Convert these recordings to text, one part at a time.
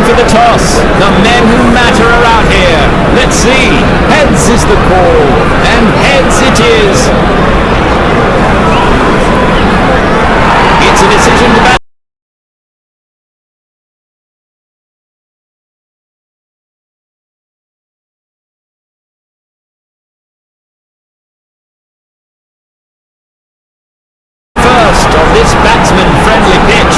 for the toss. The men who matter are out here. Let's see. Heads is the call, and heads it is. It's a decision to bat. First on this batsman-friendly pitch.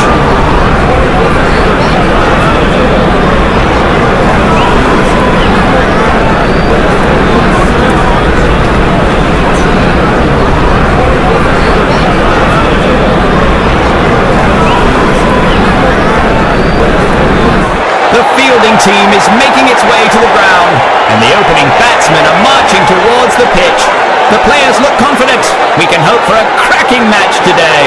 The fielding team is making its way to the ground, and the opening batsmen are marching towards the pitch. The players look confident. We can hope for a cracking match today.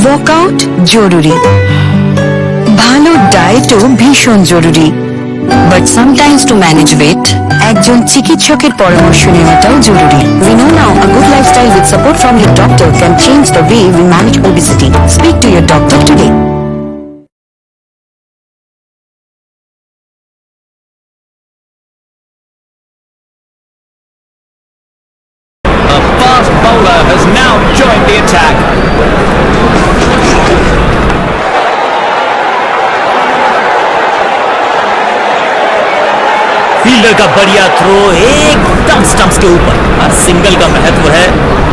Workout জরুরি, ভালো ডায়েটও ভীষণ জরুরি, but sometimes to manage weight একজন চিকিৎসকের পরামর্শ নেওয়াটাও জরুরি। We know now a good lifestyle with support from your doctor can change the way we manage obesity. Speak to your doctor today. A fast bowler has now joined the attack. Fielder का बढ़िया throw एकदम stumps के ऊपर। हर single का महत्व है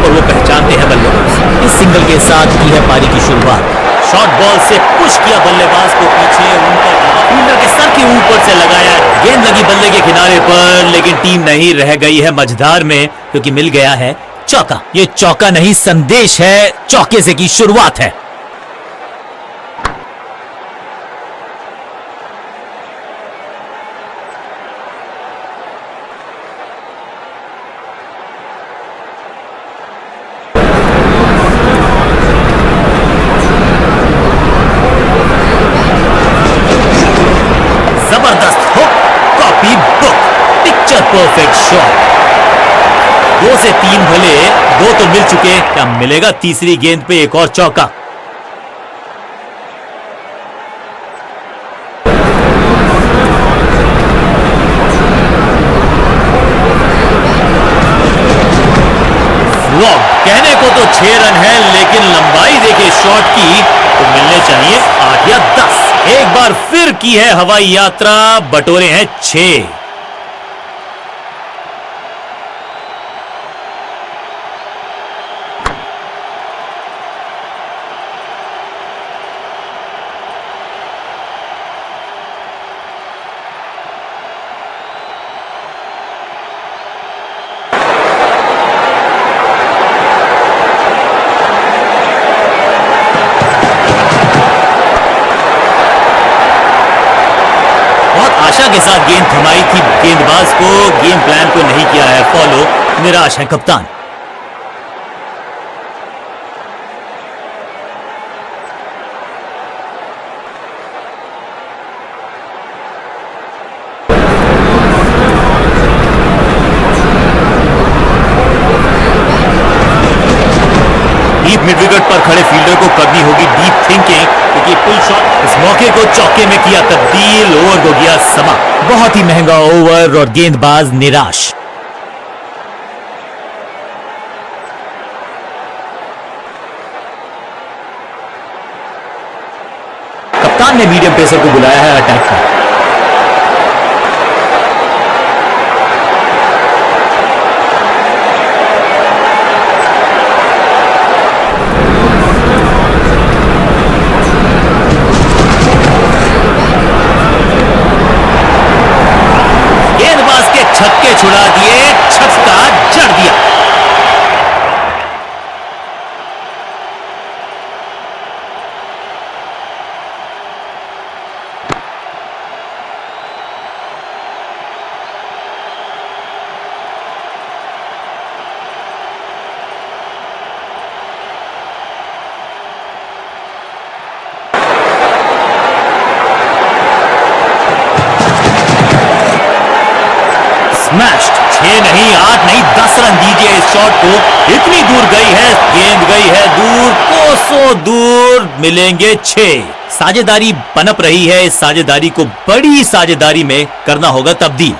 और वो पहचानते हैं बल्लेबाज। इस सिंगल के साथ की है पारी की शुरुआत। शॉर्ट बॉल से पुश किया बल्लेबाज को पीछे, उनका फील्डर के सर के ऊपर से लगाया। गेंद लगी बल्ले के किनारे पर, लेकिन टीम नहीं रह गई है मझधार में, क्योंकि मिल गया है चौका। ये चौका नहीं संदेश है, चौके से की शुरुआत है। Perfect shot. 2 से 3 भले, 2 तो मिल चुके, क्या मिलेगा तीसरी गेंद पे एक और चौका। फ्लॉप। कहने को तो 6 रन है, लेकिन लंबाई देखे शॉट की तो मिलने चाहिए 8 या 10। एक बार फिर की है हवाई यात्रा, बटोरे हैं 6। आशा के साथ गेंद थमाई थी गेंदबाज को, गेम प्लान को नहीं किया है फॉलो, निराश है कप्तान। डीप मिड विकेट पर खड़े फील्डर को करनी होगी डीप थिंकिंग, क्योंकि पुल शॉट इस मौके को चौके में किया तब्दील। ओवर को गया समा, बहुत ही महंगा ओवर और गेंदबाज निराश। कप्तान ने मीडियम पेसर को बुलाया है अटैक पर। छुड़ा दिए, छक्का जड़ दिया। स्मैश्ड। 6 नहीं, 8 नहीं, 10 रन दीजिए इस शॉट को। इतनी दूर गई है गेंद, गई है दूर, कोसों दूर, मिलेंगे 6। साझेदारी पनप रही है, इस साझेदारी को बड़ी साझेदारी में करना होगा तब्दील।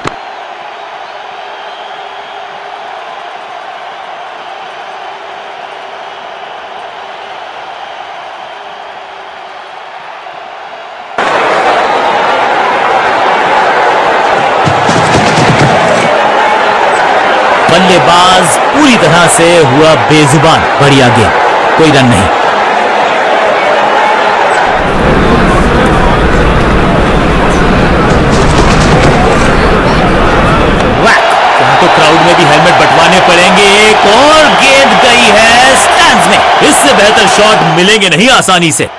बल्लेबाज पूरी तरह से हुआ बेजुबान। बढ़िया गेंद, कोई रन नहीं। वैक। यहां तो क्राउड में भी हेलमेट बंटवाने पड़ेंगे। एक और गेंद गई है स्टैंड्स में। इससे बेहतर शॉट मिलेंगे नहीं आसानी से।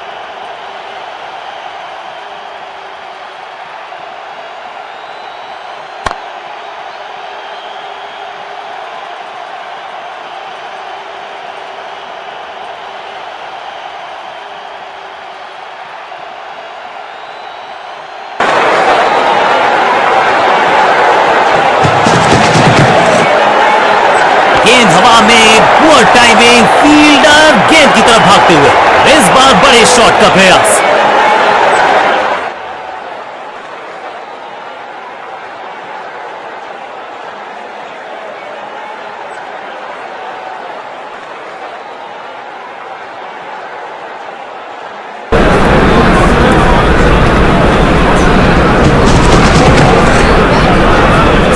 गेंद हवा में, पुअर टाइमिंग, फील्डर गेंद की तरफ भागते हुए। इस बार बड़े शॉट का प्रयास।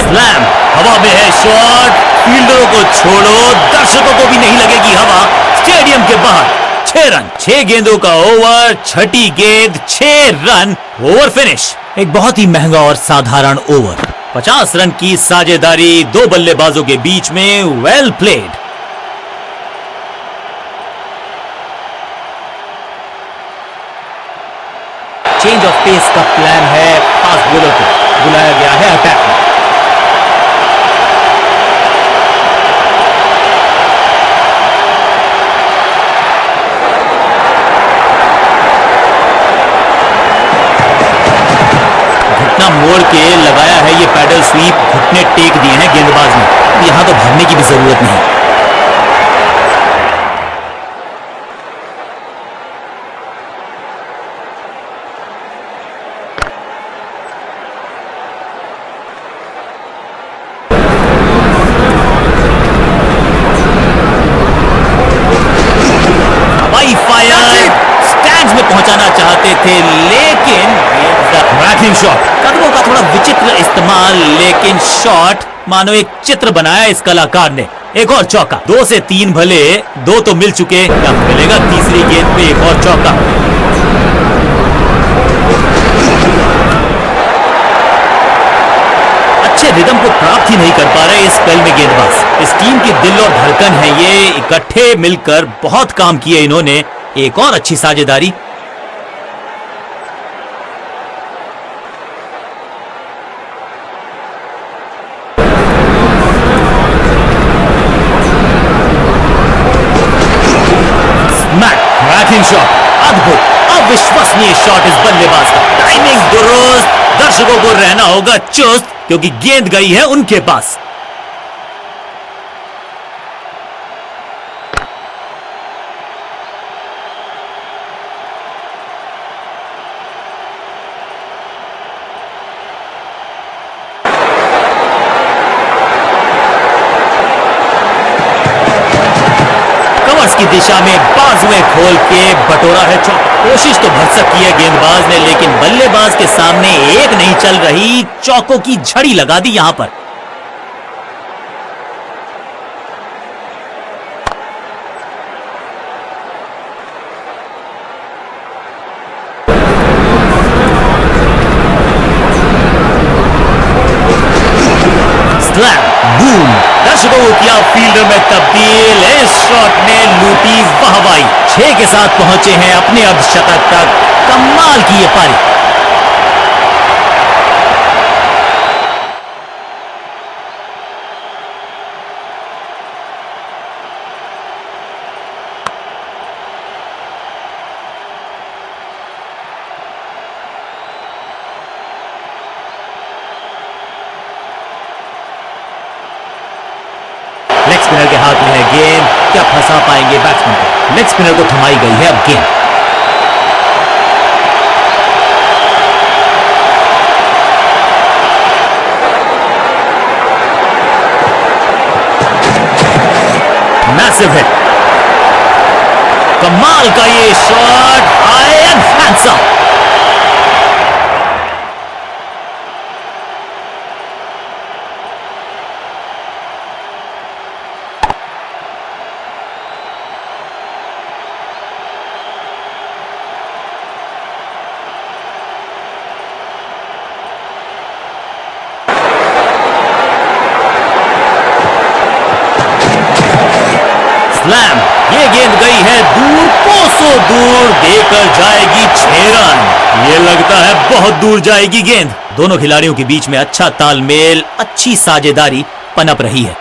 स्लैम। हवा में है शॉट। फील्डरों को छोड़ो, दर्शकों को भी नहीं लगेगी हवा। स्टेडियम के बाहर 6 रन। 6 गेंदों का ओवर, छठी गेंद 6 रन, ओवर फिनिश। एक बहुत ही महंगा और साधारण ओवर। 50 रन की साझेदारी दो बल्लेबाजों के बीच में। Well played. Change of pace का प्लान है। फास्ट बॉलर को बुलाया गया है अटैक में। घुटना मोड़ के लगाया है ये पैडल स्वीप। घुटने टेक दिए हैं गेंदबाज ने। यहां तो भागने की भी जरूरत नहीं। हवाई फायर। स्टैंड्स में पहुंचाना चाहते थे, लेकिन रैकिंग शॉट। कदमों का थोड़ा विचित्र इस्तेमाल, लेकिन शॉट मानो एक चित्र बनाया इस कलाकार ने। एक और चौका। 2 से 3 भले, 2 तो मिल चुके, अब मिलेगा तीसरी गेंद पे एक और चौका। अच्छे रिदम को प्राप्त ही नहीं कर पा रहे इस स्पेल में गेंदबाज। इस टीम की दिल और धड़कन है ये। इकट्ठे मिलकर बहुत काम किए इन्होंने। एक और अच्छी साझेदारी। Ranking shot. अद्भुत, अविश्वसनीय शॉट इस बल्लेबाज का। टाइमिंग दुरुस्त। दर्शकों को रहना होगा चुस्त, क्योंकि गेंद गई है उनके पास। की दिशा में बाजुएं खोल के बटोरा है चौका। कोशिश तो भरसक की है गेंदबाज ने, लेकिन बल्लेबाज के सामने एक नहीं चल रही। चौकों की झड़ी लगा दी यहां पर। स्लैम। दर्शकों को किया फील्डर में तब्दील, इस शॉट ने लूटी वाहवाही। 6 के साथ पहुंचे हैं अपने अर्धशतक तक। कमाल की ये पारी। लेग स्पिनर के हाथ में है गेंद, क्या फंसा पाएंगे बैट्समैन को? लेग स्पिनर को थमाई गई है अब गेंद। मैसिव हिट, कमाल का ये shot, high and handsome. Slam, ये गेंद गई है दूर, कोसों दूर, देकर जाएगी 6 रन। ये लगता है बहुत दूर जाएगी गेंद। दोनों खिलाड़ियों के बीच में अच्छा तालमेल, अच्छी साझेदारी पनप रही है।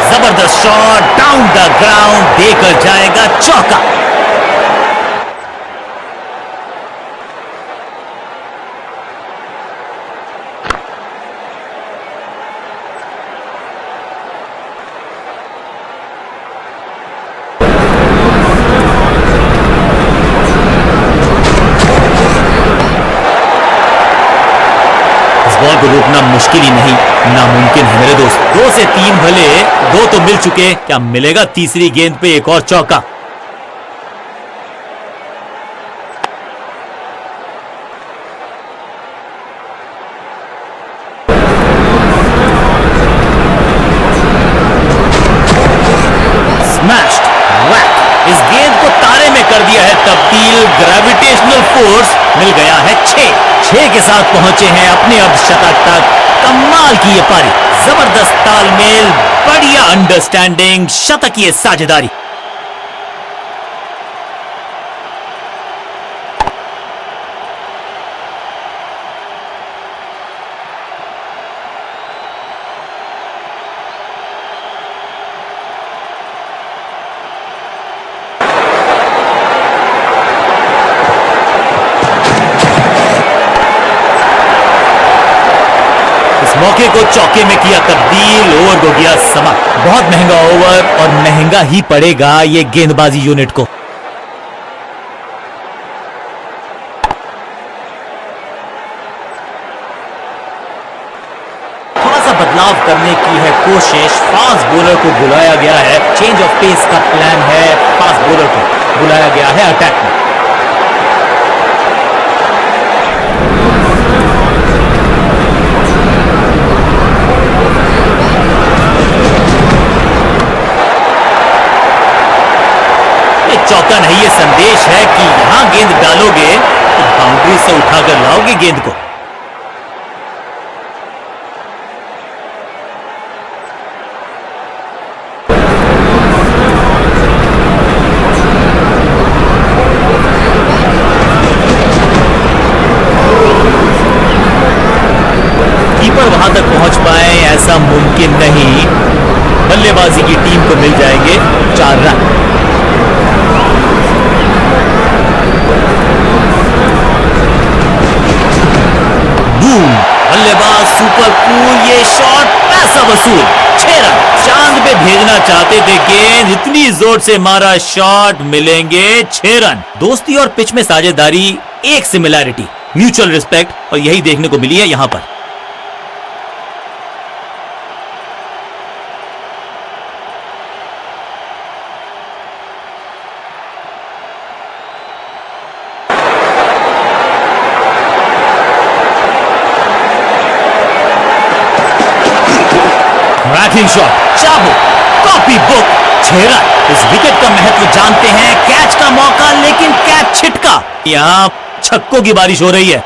जबरदस्त शॉट, डाउन द ग्राउंड, देकर जाएगा चौका। बॉल को रोकना मुश्किल ही नहीं, नामुमकिन है मेरे दोस्त। 2 से 3 भले, 2 तो मिल चुके, क्या मिलेगा तीसरी गेंद पे एक और चौका? स्मैश्ड, वैक, इस गेंद को तारे में कर दिया है तब्दील। ग्रेविटेशनल फोर्स मिल गया है 6 के साथ पहुंचे हैं अपने अर्धशतक तक। कमाल की ये पारी, जबरदस्त तालमेल, बढ़िया अंडरस्टैंडिंग, शतकीय साझेदारी। मौके को चौके में किया तब्दील, ओवर को गया समाप्त। बहुत महंगा ओवर और महंगा ही पड़ेगा ये गेंदबाजी यूनिट को। थोड़ा सा बदलाव करने की है कोशिश, फास्ट बॉलर को बुलाया गया है, चेंज ऑफ पेस का प्लान है, फास्ट बॉलर को बुलाया गया है अटैक में। चौका नहीं, ये संदेश है कि यहां गेंद डालोगे तो बाउंड्री से उठाकर लाओगे गेंद को। कीपर वहां तक पहुंच पाए ऐसा मुमकिन नहीं। बल्लेबाजी की टीम को मिल जाएंगे 4 रन। बल्लेबाज सुपर कूल, ये शॉट पैसा वसूल, 6 रन। चांद पे भेजना चाहते थे गेंद, इतनी जोर से मारा शॉट, मिलेंगे 6 रन। दोस्ती और पिच में साझेदारी, एक सिमिलैरिटी, म्यूचुअल रिस्पेक्ट, और यही देखने को मिली है यहां पर। रैकिंग शॉट, चाहो कॉपी बुक, 6 रन। इस विकेट का महत्व जानते हैं, कैच का मौका लेकिन कैच छिटका। यहां छक्कों की बारिश हो रही है।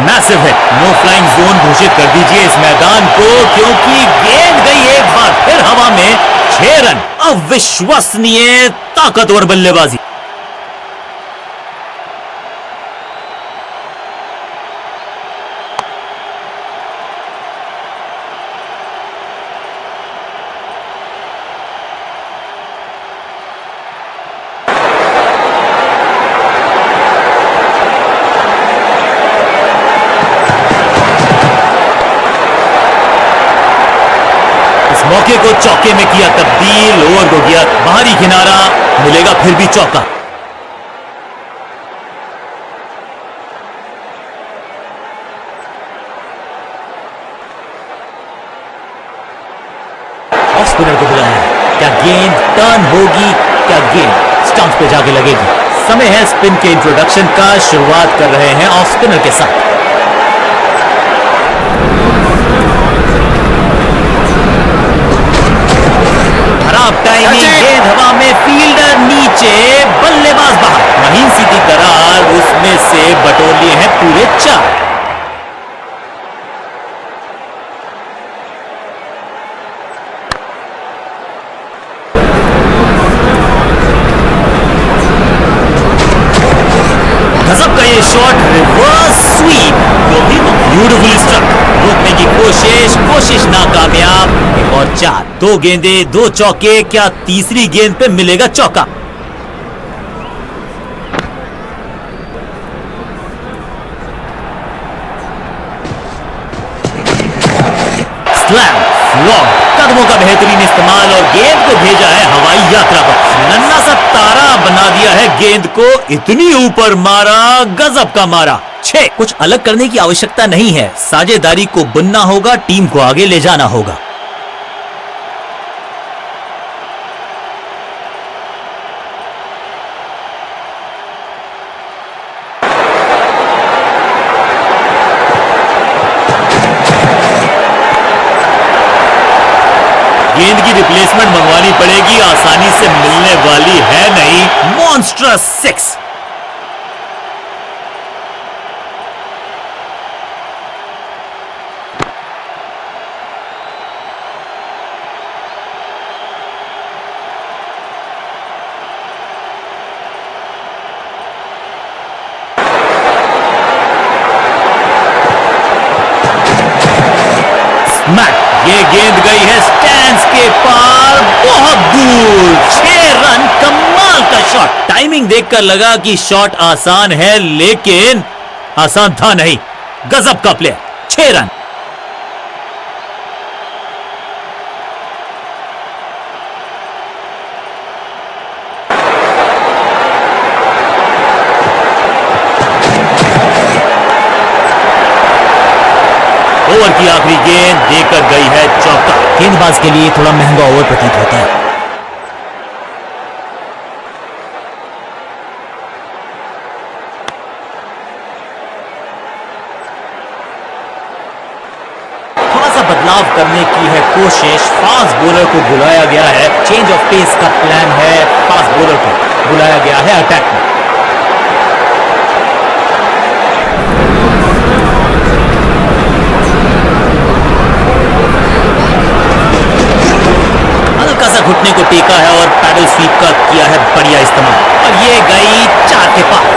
Massive hit, no flying zone घोषित कर दीजिए इस मैदान को, क्योंकि गेंद गई एक बार फिर हवा में। 6 रन, अविश्वसनीय ताकतवर बल्लेबाजी। मौके को चौके में किया तब्दील, ओवर को किया बाहरी किनारा, मिलेगा फिर भी चौका। ऑफ स्पिनर को बुलाया, क्या गेंद टर्न होगी, क्या गेंद स्टंप पे जाके लगेगी। समय है स्पिन के इंट्रोडक्शन का, शुरुआत कर रहे हैं ऑफ स्पिनर के साथ। टाइमिंग, गेंद हवा में, फील्डर नीचे, बल्लेबाज बाहर। महीन सीधी दरार, उसमें से बटोर लिए हैं पूरे 4। गजब का ये शॉट, रिवर्स स्वीप, वो भी ब्यूटीफुली स्ट्रक। रोकने की कोशिश नाकामयाब। एक और 4, 2 गेंदे 2 चौके, क्या तीसरी गेंद पे मिलेगा चौका। स्लैम, फ्लॉप, कदमों का बेहतरीन इस्तेमाल और गेंद को भेजा है हवाई यात्रा पर। नन्हा सा तारा बना दिया है गेंद को, इतनी ऊपर मारा, गजब का मारा। 6, कुछ अलग करने की आवश्यकता नहीं है, साझेदारी को बुनना होगा, टीम को आगे ले जाना होगा। गेंद की रिप्लेसमेंट मंगवानी पड़ेगी, आसानी से मिलने वाली है नहीं। मॉन्स्ट्रस 6। ये गेंद गई है स्टैंड्स के पार, बहुत दूर। 6 रन, कमाल का शॉट। टाइमिंग देखकर लगा कि शॉट आसान है, लेकिन आसान था नहीं। गजब का प्लेयर। 6 रन। ओवर की आखिरी गेंद देकर गई है चौका। गेंदबाज के लिए थोड़ा महंगा ओवर प्रतीत होता है। थोड़ा सा बदलाव करने की है कोशिश, फास्ट बॉलर को बुलाया गया है। चेंज ऑफ पेस का प्लान है, फास्ट बॉलर को बुलाया गया है अटैक में। घुटने को टेका है और पैडल स्वीप का किया है बढ़िया इस्तेमाल, और ये गई 4 के पार।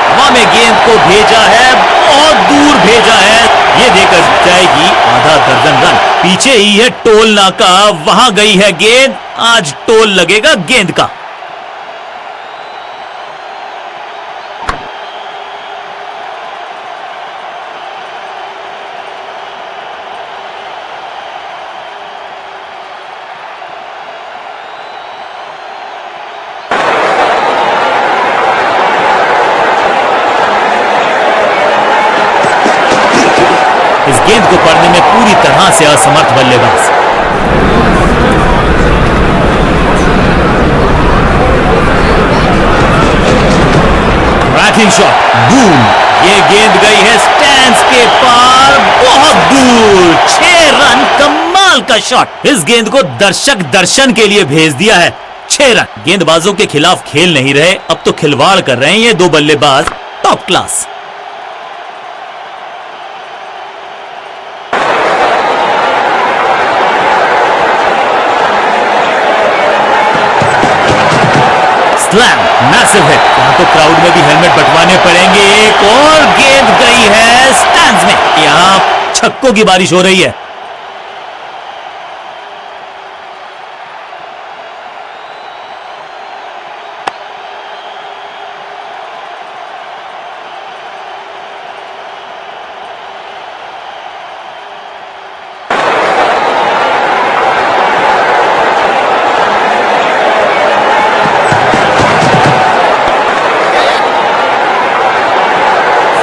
हवा में गेंद को भेजा है, बहुत दूर भेजा है, ये देकर जाएगी आधा दर्जन रन। पीछे पीछे ही है टोल नाका, वहां गई है गेंद, आज टोल लगेगा गेंद का। इस गेंद को पढ़ने में पूरी तरह से असमर्थ बल्लेबाज। रैकिंग शॉट, बूम, ये गेंद गई है स्टैंड्स के पार, बहुत दूर, 6 रन, कमाल का शॉट। इस गेंद को दर्शक दर्शन के लिए भेज दिया है, 6 रन। गेंदबाजों के खिलाफ खेल नहीं रहे, अब तो खिलवाड़ कर रहे हैं ये दो बल्लेबाज, top class. Slam, massive hit, यहां तो क्राउड में भी हेलमेट बंटवाने पड़ेंगे। एक और गेंद गई है स्टैंड्स में, यहां छक्कों की बारिश हो रही है।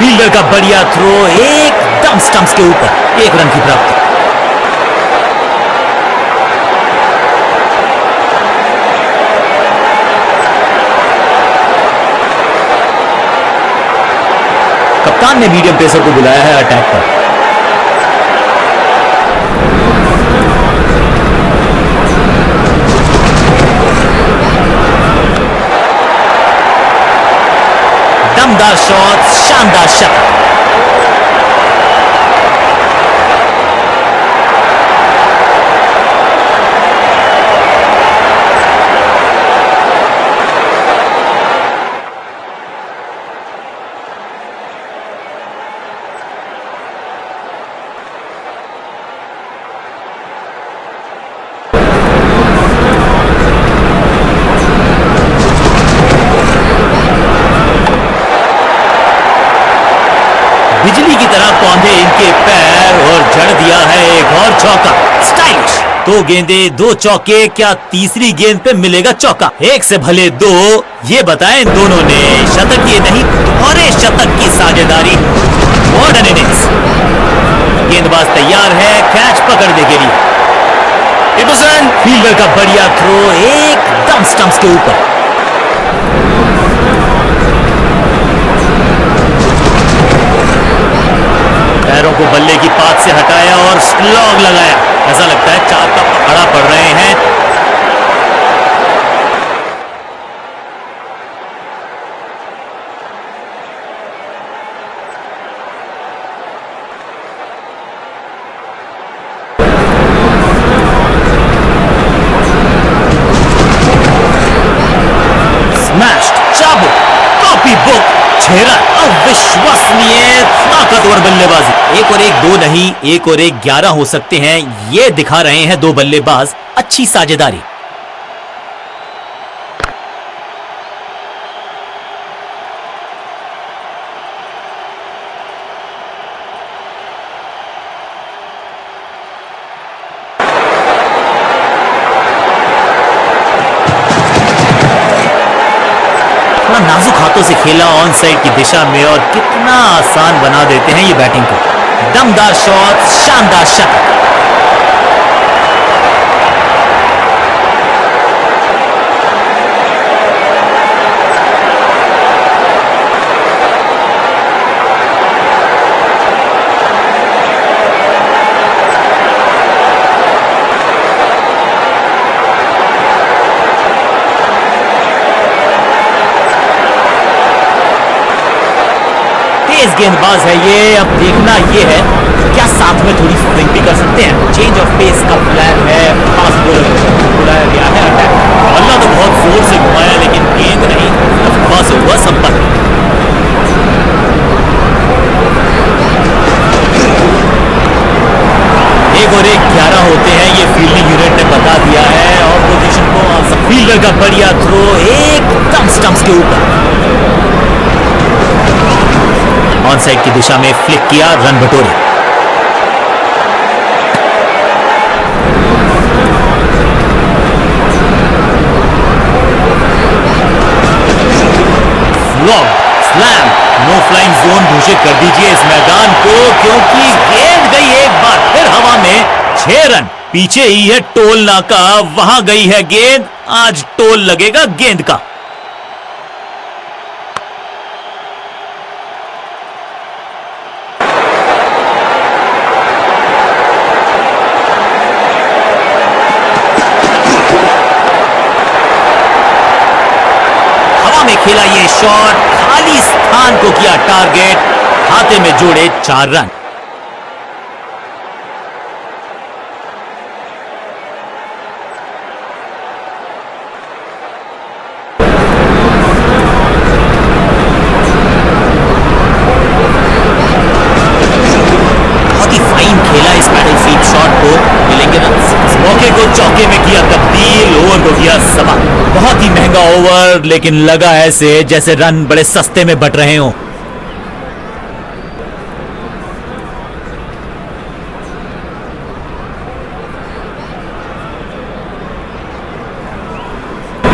फील्डर का बढ़िया थ्रो, एकदम स्टंप्स के ऊपर, 1 रन की प्राप्ति। कप्तान ने मीडियम पेसर को बुलाया है अटैक पर। दमदार शॉट, शानदार शतक। बिजली की तरह कौंधे इनके पैर और जड़ दिया है एक और चौका, स्टाइलिश। 2 गेंदे 2 चौके, क्या तीसरी गेंद पे मिलेगा चौका? 1 से भले 2, ये बताएं दोनों ने शतक ये नहीं दोहरे शतक की साझेदारी। मॉडर्न इनिंग्स, गेंदबाज तैयार है कैच पकड़ने के लिए। फील्डर का बढ़िया थ्रो, एकदम स्टंप्स के ऊपर। पैरों को बल्ले की पात से हटाया और स्लॉग लगाया। ऐसा लगता है 4 का पकड़ा पड़ रहे हैं। स्मैश्ड, चाबुक, कॉपी बुक, 6 रन, अविश्वसनीय ताकतवर बल्लेबाजी। 1 और 1 2 नहीं, 1 और 1 11 हो सकते हैं, ये दिखा रहे हैं दो बल्लेबाज, अच्छी साझेदारी। नाजुक हाथों से खेला ऑन साइड की दिशा में और कितना आसान बना देते हैं ये बैटिंग को। दमदार शॉट, शानदार शतक। तेज गेंदबाज है ये, अब देखना ये है क्या साथ में थोड़ी स्विंग भी कर सकते हैं। चेंज ऑफ पेस का प्लान है, फास्ट बॉलर बुलाया गया है अटैक। बल्ला तो बहुत जोर से घुमाया लेकिन गेंद नहीं, अफवाह से हुआ संपर्क। एक और एक 11 हो फील्डर का बढ़िया थ्रो एकदम स्टंप्स के ऊपर। ऑन साइड की दिशा में फ्लिक किया, रन बटोरे। स्लैम, नो फ्लाइंग जोन घोषित कर दीजिए इस मैदान को, क्योंकि गेंद गई एक बार फिर हवा में। 6 रन। पीछे ही है टोल नाका, वहां गई है गेंद, आज टोल लगेगा गेंद का। हवा में खेला ये शॉट, खाली स्थान को किया टारगेट, खाते में जोड़े 4 रन। बहुत ही फाइन खेला इस बैटलफील्ड शॉट को, मिलेंगे रन। इस मौके को चौके में किया तब्दील, ओवर को किया सवा। बहुत ही महंगा ओवर, लेकिन लगा ऐसे जैसे रन बड़े सस्ते में बट रहे हों।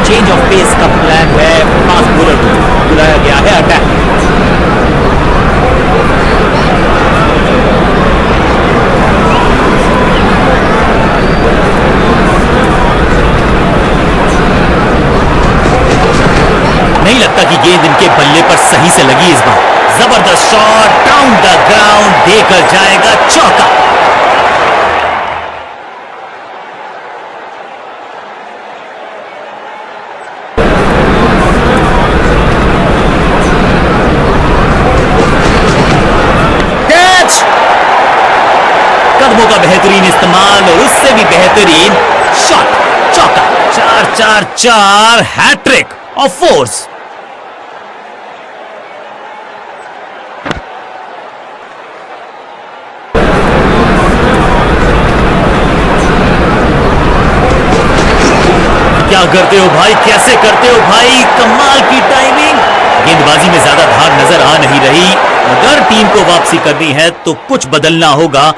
चेंज ऑफ पेस का प्लान है, फास्ट बॉलर को बुलाया गया है अटैक। नहीं लगता कि गेंद इनके बल्ले पर सही से लगी इस बार। जबरदस्त शॉट, डाउन द ग्राउंड, देकर जाएगा चौका। कैच! कदमों का बेहतरीन इस्तेमाल और उससे भी बेहतरीन शॉट, चौका। 4-4-4 हैट्रिक ऑफ फोर्स। क्या करते हो भाई, कैसे करते हो भाई, कमाल की टाइमिंग। गेंदबाजी में ज्यादा धार नजर आ नहीं रही। अगर टीम को वापसी करनी है तो कुछ बदलना होगा।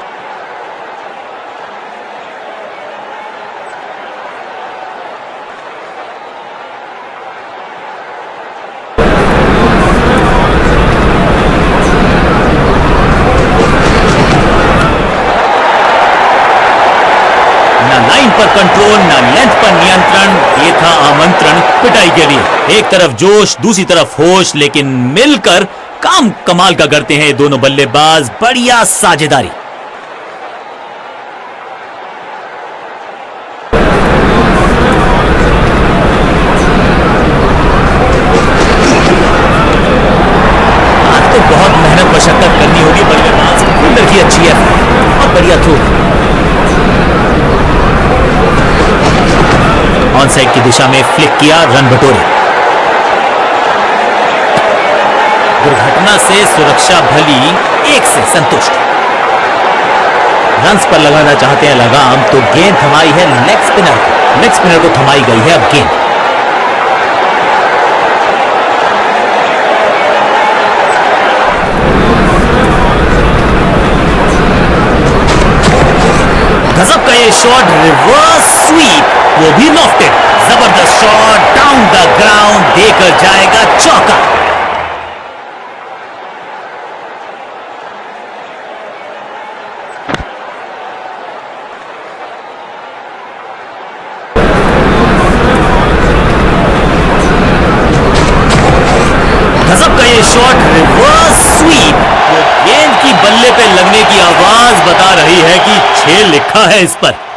लाइन पर कंट्रोल, ना लेंथ पर नियंत्रण, ये था आमंत्रण पिटाई के लिए। एक तरफ जोश, दूसरी तरफ होश, लेकिन मिलकर काम कमाल का करते हैं दोनों बल्लेबाज। बढ़िया साझेदारी। आज तो बहुत मेहनत मशक्कत करनी होगी बल्लेबाज। फील्डर की अच्छी है और बढ़िया थ्रो। ऑन साइड की दिशा में फ्लिक किया, रन बटोरे। दुर्घटना से सुरक्षा भली, 1 से संतुष्ट। रन्स पर लगाना चाहते हैं लगाम, तो गेंद थमाई है लेग स्पिनर को। लेग स्पिनर को थमाई गई है अब गेंद। गजब का ये शॉट, रिवर्स स्वीप, वो भी लॉफ्टेड। जबरदस्त शॉट, डाउन द ग्राउंड, देकर जाएगा चौका। गजब का ये शॉट, रिवर्स स्वीप, वो गेंद की बल्ले पे लगने की आवाज बता रही है कि 6 लिखा है इस पर।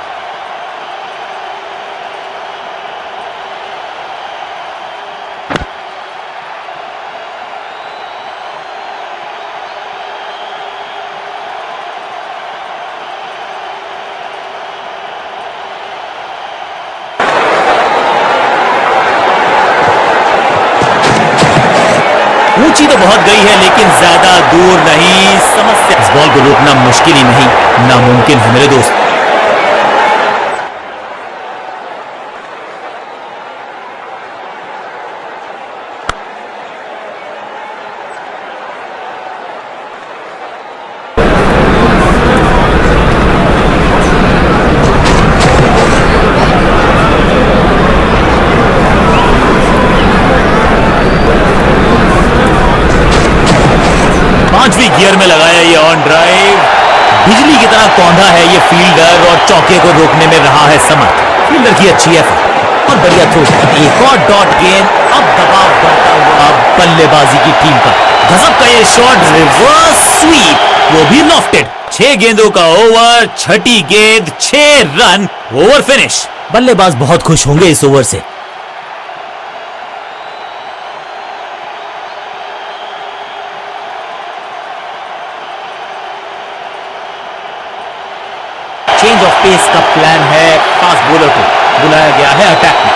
ऊंची तो बहुत गई है, लेकिन ज्यादा दूर नहीं। समस्या, इस बॉल को रोकना मुश्किल ही नहीं, नामुमकिन है मेरे दोस्त। स्क्वायर में लगाया ये ऑन ड्राइव। बिजली की तरह कौंधा है ये फील्डर और चौके को रोकने में रहा है समर्थ। फील्डर की अच्छी एफर्ट और बढ़िया थ्रो। एक और डॉट गेंद। अब दबाव बढ़ता हुआ बल्लेबाजी की टीम पर। गजब का ये शॉट, रिवर्स स्वीप, वो भी लॉफ्टेड। 6 गेंदों का ओवर, छठी गेंद, 6 रन, ओवर फिनिश। बल्लेबाज बहुत खुश होंगे इस ओवर से। चेंज ऑफ पेस का प्लान है। फास्ट बॉलर को बुलाया गया है अटैक में।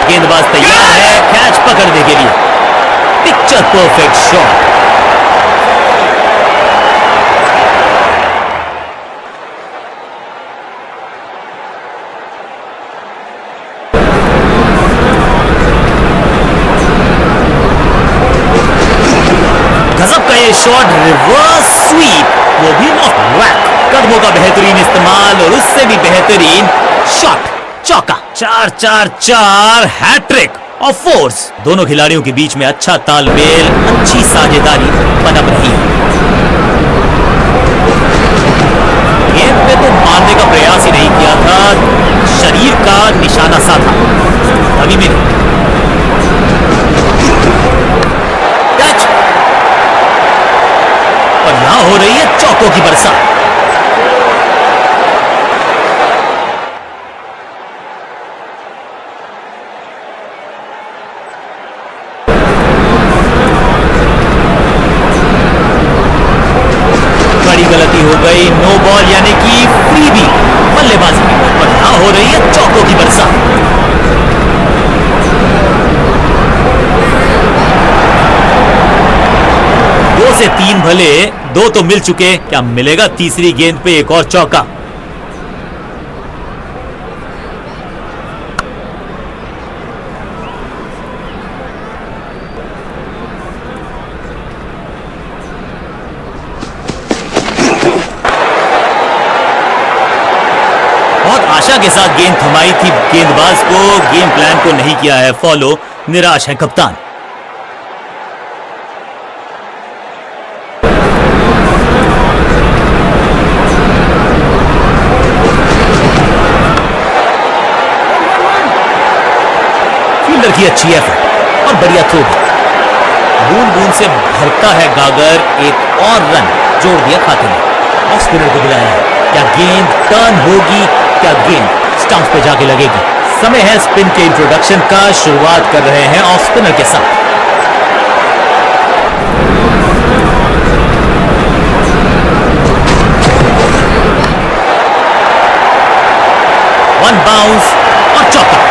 गेंदबाज तैयार है कैच पकड़ने के लिए। Picture perfect shot. गजब का ये शॉट, रिवर्स स्वीप, वो भी नॉट वैक। कदमों का बेहतरीन इस्तेमाल और उससे भी बेहतरीन शॉट। चौका। 4-4-4 हैट्रिक और फोर्स। दोनों खिलाड़ियों के बीच में अच्छा तालमेल, अच्छी साझेदारी पनप रही है। गेंद पे तो मारने का प्रयास ही नहीं किया था, शरीर का निशाना सा था। अभी भी कैच और यहां हो रही है चौकों की बरसात। गलती हो गई, नो बॉल यानी कि फ्रीबी बल्लेबाजी और यहां हो रही है चौकों की बरसात। 2 से 3 भले, 2 तो मिल चुके, क्या मिलेगा तीसरी गेंद पे एक और चौका? आशा के साथ गेंद थमाई थी गेंदबाज को, गेम प्लान को नहीं किया है फॉलो, निराश है कप्तान। फील्डर की अच्छी एफर्ट और बढ़िया थ्रो। बूंद बूंद से भरता है गागर, एक और रन जोड़ दिया खाते में। ऑफ स्पिनर को बुलाया है, क्या गेंद टर्न होगी, क्या गेंद स्टंप पे जाके लगेगी? समय है स्पिन के इंट्रोडक्शन का। शुरुआत कर रहे हैं ऑफ स्पिनर के साथ। वन बाउंस और चौका।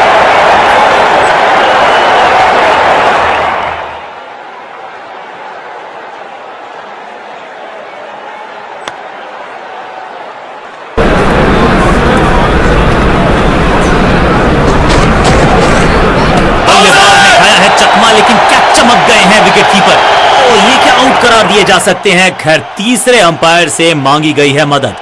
करार दिए जा सकते हैं। खैर तीसरे अंपायर से मांगी गई है मदद।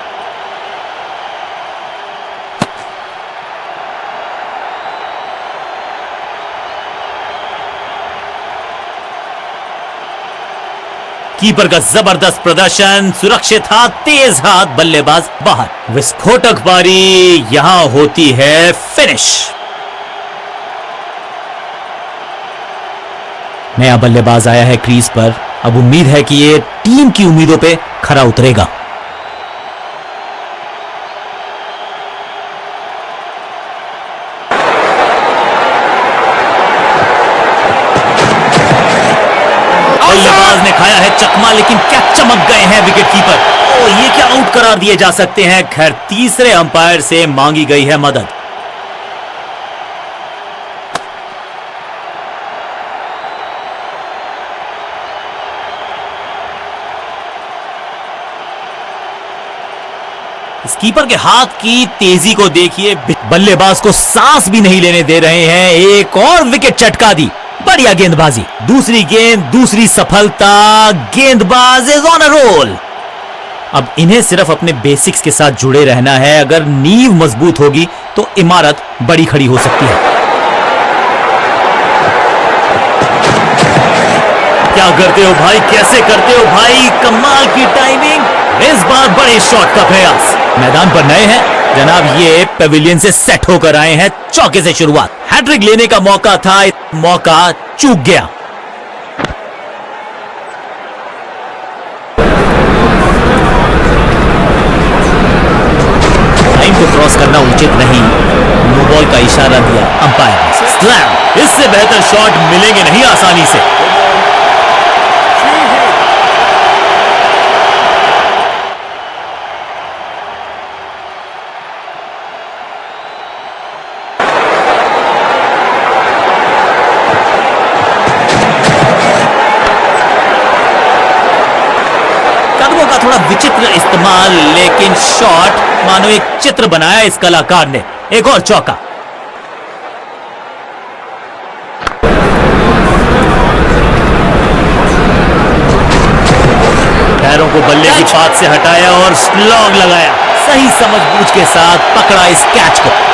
कीपर का जबरदस्त प्रदर्शन, सुरक्षित हाथ, तेज हाथ, बल्लेबाज बाहर। विस्फोटक पारी, यहां होती है फिनिश। नया बल्लेबाज आया है क्रीज पर। अब उम्मीद है कि ये टीम की उम्मीदों पे खरा उतरेगा। बल्लेबाज ने खाया है चकमा, लेकिन क्या चमक गए हैं विकेट कीपर। ये क्या आउट करार दिए जा सकते हैं। खैर तीसरे अंपायर से मांगी गई है मदद। कीपर के हाथ की तेजी को देखिए, बल्लेबाज को सांस भी नहीं लेने दे रहे हैं। एक और विकेट चटका दी, बढ़िया गेंदबाजी। दूसरी गेंद, दूसरी सफलता, गेंदबाज इज ऑन अ रोल। अब इन्हें सिर्फ अपने बेसिक्स के साथ जुड़े रहना है। अगर नींव मजबूत होगी तो इमारत बड़ी खड़ी हो सकती है। क्या करते हो भाई, कैसे करते हो भाई, कमाल की टाइमिंग। इस बार बड़े शॉट का प्रयास। मैदान पर नए हैं जनाब, ये पेविलियन से सेट होकर आए हैं। चौके से शुरुआत, हैट्रिक लेने का मौका था, मौका चूक गया। लाइन को क्रॉस करना उचित नहीं, नो बॉल का इशारा दिया अंपायर ने। स्लैम, इससे बेहतर शॉट मिलेंगे नहीं आसानी से। थोड़ा विचित्र इस्तेमाल, लेकिन शॉट मानो एक चित्र बनाया इस कलाकार ने। एक और चौका। पैरों को बल्ले की पात से हटाया और स्लॉग लगाया। सही समझबूझ के साथ पकड़ा इस कैच को।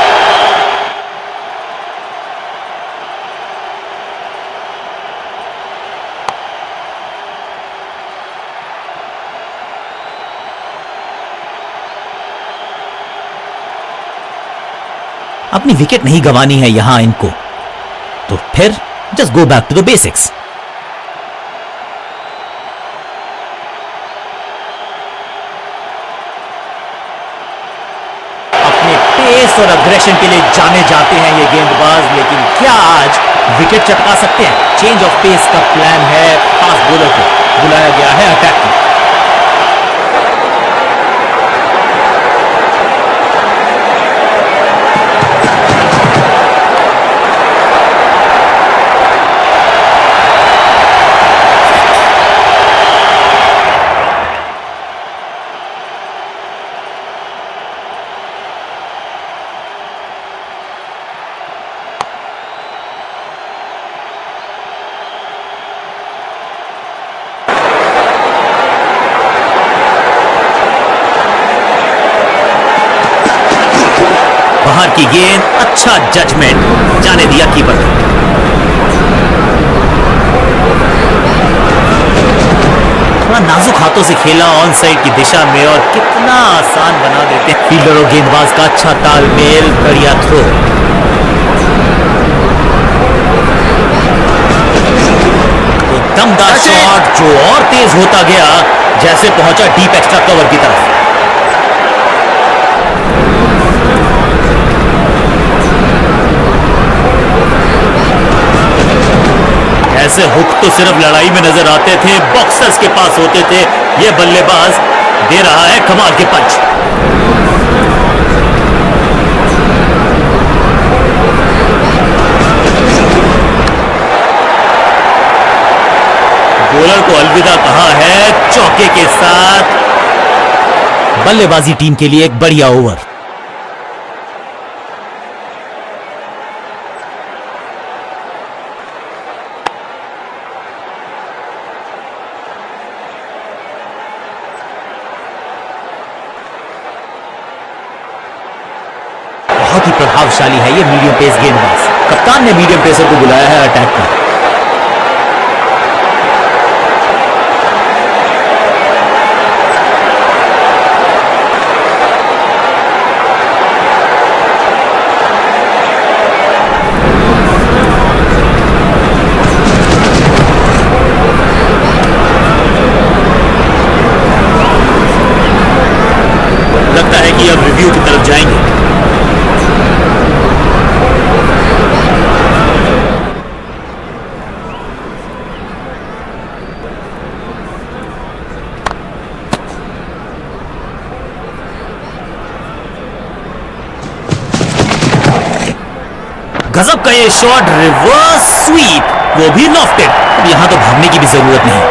अपनी विकेट नहीं गंवानी है यहां इनको, तो फिर just go back to the basics. अपने पेस और अग्रेशन के लिए जाने जाते हैं ये गेंदबाज, लेकिन क्या आज विकेट चटका सकते हैं? चेंज ऑफ पेस का प्लान है। फास्ट बॉलर को बुलाया गया है अटैक में। बाहर की गेंद, अच्छा जजमेंट, जाने दिया कीपर। थोड़ा नाजुक हाथों से खेला ऑन साइड की दिशा में, और कितना आसान बना देते हैं। फील्डर और गेंदबाज का अच्छा तालमेल, बढ़िया थ्रो। तो दमदार शॉट जो और तेज होता गया जैसे पहुंचा डीप एक्स्ट्रा कवर की तरफ। ऐसे हुक तो सिर्फ लड़ाई में नजर आते थे, बॉक्सर्स के पास होते थे। ये बल्लेबाज दे रहा है कमाल के पंच। बॉलर को अलविदा कहा है चौके के साथ। बल्लेबाजी टीम के लिए एक बढ़िया ओवर। बहुत ही प्रभावशाली है ये मीडियम पेस गेंदबाज। कप्तान ने मीडियम पेसर को बुलाया है अटैक पर। लगता है कि अब रिव्यू की तरफ जाएंगे। गजब का ये शॉट, रिवर्स स्वीप, वो भी लॉफ्टेड। यहां तो भागने की भी जरूरत नहीं।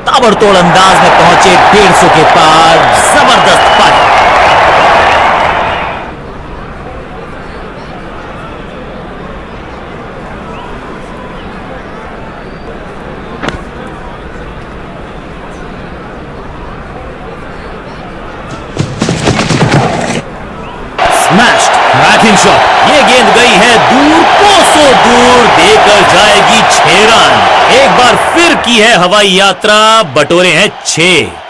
ताबड़तोड़ अंदाज में पहुंचे 150 के पार, जबरदस्त पारी। फिर की है हवाई यात्रा, बटोरे हैं 6।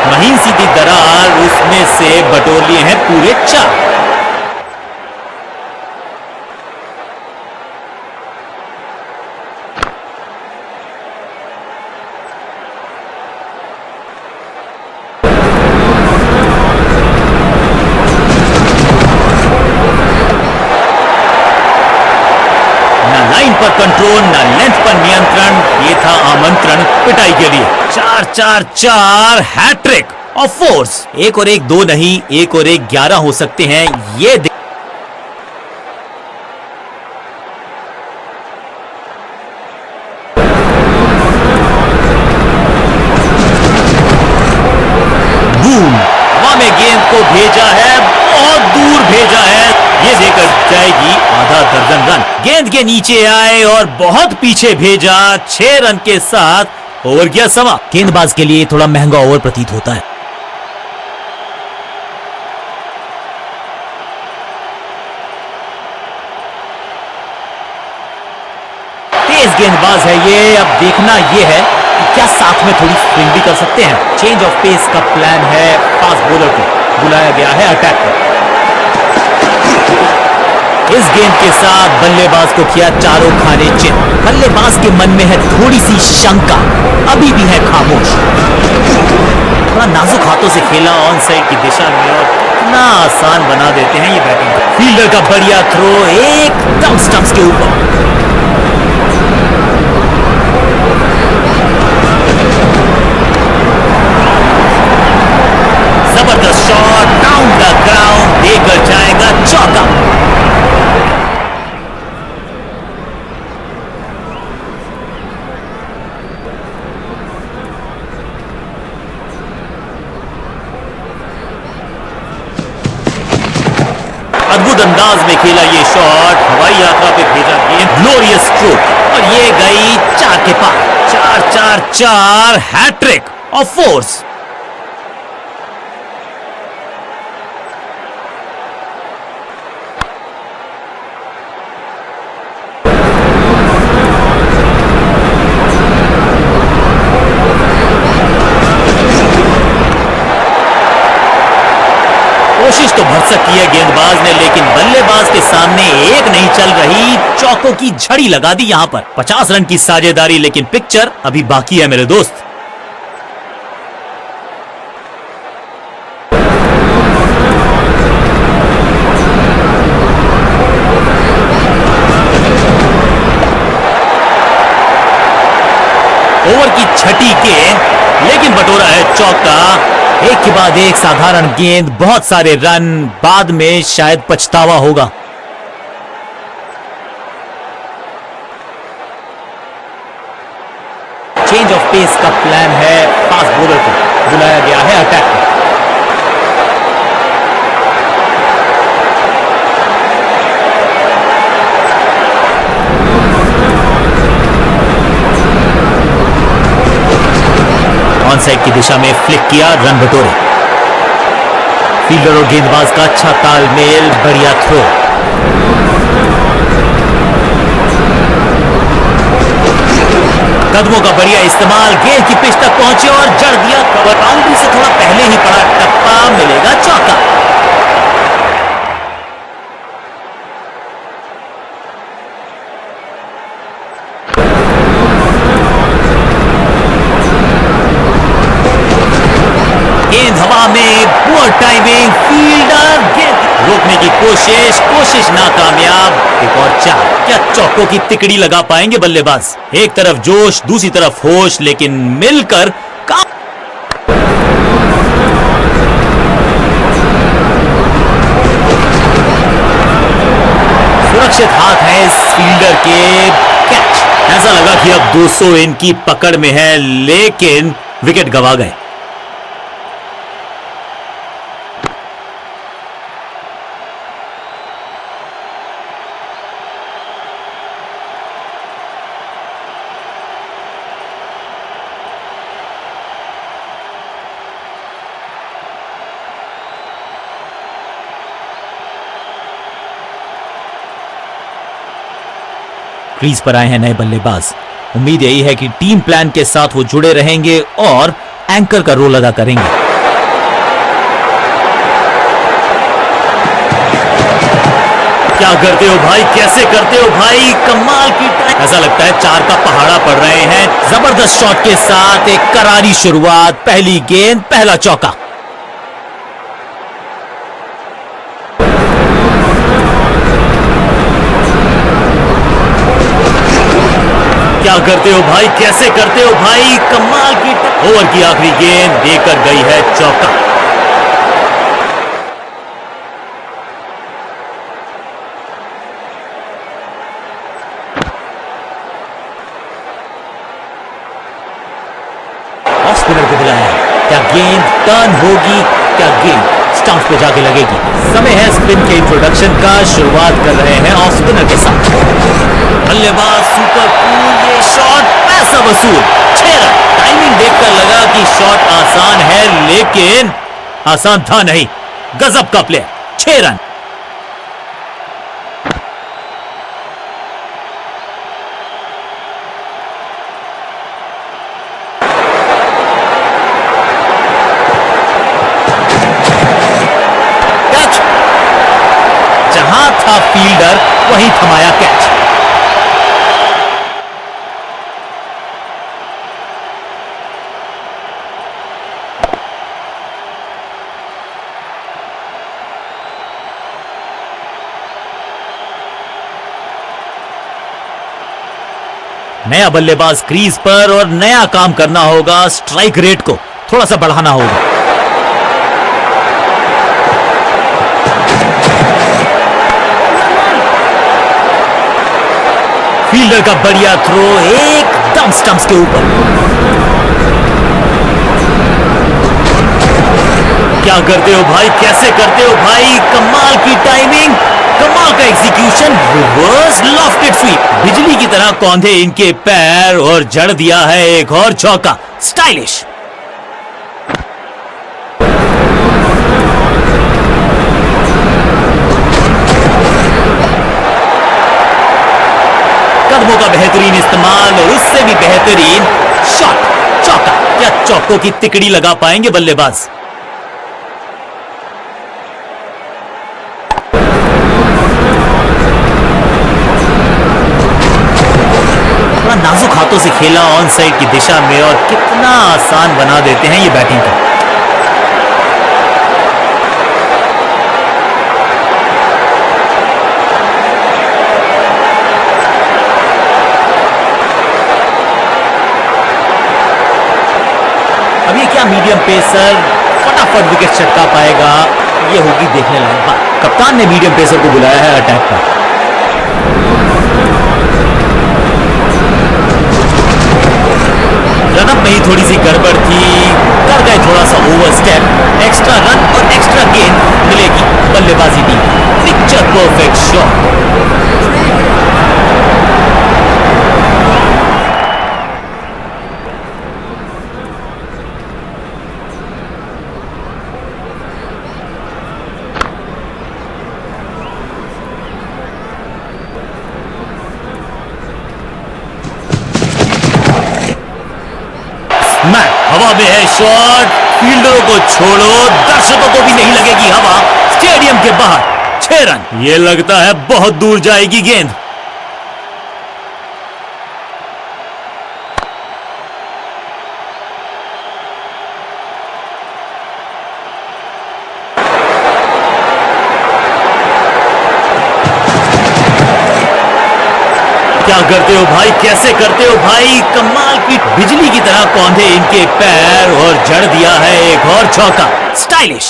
महीन सीधी दरार, उसमें से बटोर लिए हैं पूरे 4। ना लाइन पर कंट्रोल, ना लेंथ पर नियंत्रण, ये था आमंत्रण पिटाई के लिए। 4-4-4 हैट्रिक ऑफ फोर्स। 1 और 1 2 नहीं, 1 और 1 11 हो सकते हैं ये। बूम, हवा में गेंद को भेजा है, बहुत दूर भेजा है, ये देकर जाएगी आधा दर्जन रन। गेंद के नीचे आए और बहुत पीछे भेजा, 6 रन के साथ ओवर गया सवा। गेंदबाज के लिए थोड़ा महंगा ओवर प्रतीत होता है। तेज गेंदबाज है ये, अब देखना ये है कि क्या साथ में थोड़ी स्विंग भी कर सकते हैं। चेंज ऑफ पेस का प्लान है, फास्ट बॉलर को बुलाया गया है अटैक पर। इस गेंद के साथ बल्लेबाज को किया चारों खाने चित। बल्लेबाज के मन में है थोड़ी सी शंका, अभी भी है खामोश। थोड़ा नाजुक हाथों से खेला ऑन साइड की दिशा में और कितना आसान बना देते हैं ये बैटिंग। फील्डर का बढ़िया थ्रो एकदम स्टंप्स के ऊपर। जबरदस्त शॉट डाउन द ग्राउंड, देकर जाएगा चौका। अद्भुत अंदाज में खेला ये शॉट, हवाई यात्रा पे भेजा गेंद, ग्लोरियस स्ट्रोक और ये गई 4 के पार। 4-4-4 हैट्रिक ऑफ फोर्स। कोशिश तो भरसक की है गेंदबाज ने, लेकिन बल्लेबाज के सामने एक नहीं चल रही, चौकों की झड़ी लगा दी यहां पर। 50 रन की साझेदारी, लेकिन पिक्चर अभी बाकी है मेरे दोस्त। ओवर की छठी गेंद, लेकिन बटोरा है चौका। एक के बाद एक साधारण गेंद, बहुत सारे रन, बाद में शायद पछतावा होगा। चेंज ऑफ पेस का प्लान है, फास्ट बॉलर को बुलाया गया है अटैक में। ऑन साइड की दिशा में फ्लिक किया, रन बटोरे। फील्डर और गेंदबाज का अच्छा तालमेल, बढ़िया थ्रो। कदमों का बढ़िया इस्तेमाल, गेंद की पिच तक पहुंचे और जड़ दिया कवर। बाउंड्री से थोड़ा पहले ही पड़ा टप्पा, मिलेगा चौका। गेंद हवा में, पुअर टाइमिंग, फील्डर गेंद रोकने की कोशिश नाकामयाब। एक और 4। क्या चौकों की तिकड़ी लगा पाएंगे बल्लेबाज? एक तरफ जोश, दूसरी तरफ होश, लेकिन मिलकर काम। सुरक्षित हाथ है इस फील्डर के, कैच। ऐसा लगा कि अब 200 इनकी पकड़ में है, लेकिन विकेट गवा गए। क्रीज पर आए हैं नए बल्लेबाज। उम्मीद यही है कि टीम प्लान के साथ वो जुड़े रहेंगे और एंकर का रोल अदा करेंगे। क्या करते हो भाई, कैसे करते हो भाई, कमाल की ऐसा लगता है 4 का पहाड़ा पड़ रहे हैं। जबरदस्त शॉट के साथ एक करारी शुरुआत, पहली गेंद पहला चौका। क्या करते हो भाई, कैसे करते हो भाई, कमाल की ओवर की आखिरी गेंद देकर गई है चौका। ऑफ स्पिनर को बुलाया, क्या गेंद टर्न होगी, क्या गेंद स्टंप पे जाके लगेगी। समय है स्पिन के इंट्रोडक्शन का, शुरुआत कर रहे हैं ऑफ स्पिनर के साथ। बल्लेबाज सुपर कूल, ये शॉट पैसा वसूल, 6 रन। टाइमिंग देखकर लगा कि शॉट आसान है, लेकिन आसान था नहीं। गजब का प्लेयर, 6 रन। जहां था फील्डर वहीं थमाया कैच। नया बल्लेबाज क्रीज पर और नया काम करना होगा। स्ट्राइक रेट को थोड़ा सा बढ़ाना होगा। फील्डर का बढ़िया थ्रो एकदम स्टंप्स के ऊपर। क्या करते हो भाई, कैसे करते हो भाई, कमाल की टाइमिंग, कमाल का एग्जीक्यूशन, रिवर्स लॉफ्टेड स्वीप। बिजली की तरह कौंधे इनके पैर और जड़ दिया है एक और चौका। स्टाइलिश। कदमों का बेहतरीन इस्तेमाल और उससे भी बेहतरीन शॉट, चौका। क्या चौकों की तिकड़ी लगा पाएंगे बल्लेबाज? बड़ा नाजुक हाथों से खेला ऑन साइड की दिशा में और कितना आसान बना देते हैं ये बैटिंग का। अब ये क्या मीडियम पेसर फटाफट विकेट चटका पाएगा, ये होगी देखने लायक बात। कप्तान ने मीडियम पेसर को बुलाया है अटैक पर। रनअप में ही थोड़ी सी गड़बड़ थी, कर गए थोड़ा सा ओवर स्टेप। एक्स्ट्रा रन और एक्स्ट्रा गेंद मिलेगी बल्लेबाजी टीम। Picture perfect shot. हवा में है शॉट, फील्डरों को छोड़ो, दर्शकों को भी नहीं लगेगी हवा। स्टेडियम के बाहर 6 रन। ये लगता है बहुत दूर जाएगी गेंद। क्या करते हो भाई, कैसे करते हो भाई, कमाल की बिजली की तरह कौंधे इनके पैर और जड़ दिया है एक और चौका। स्टाइलिश।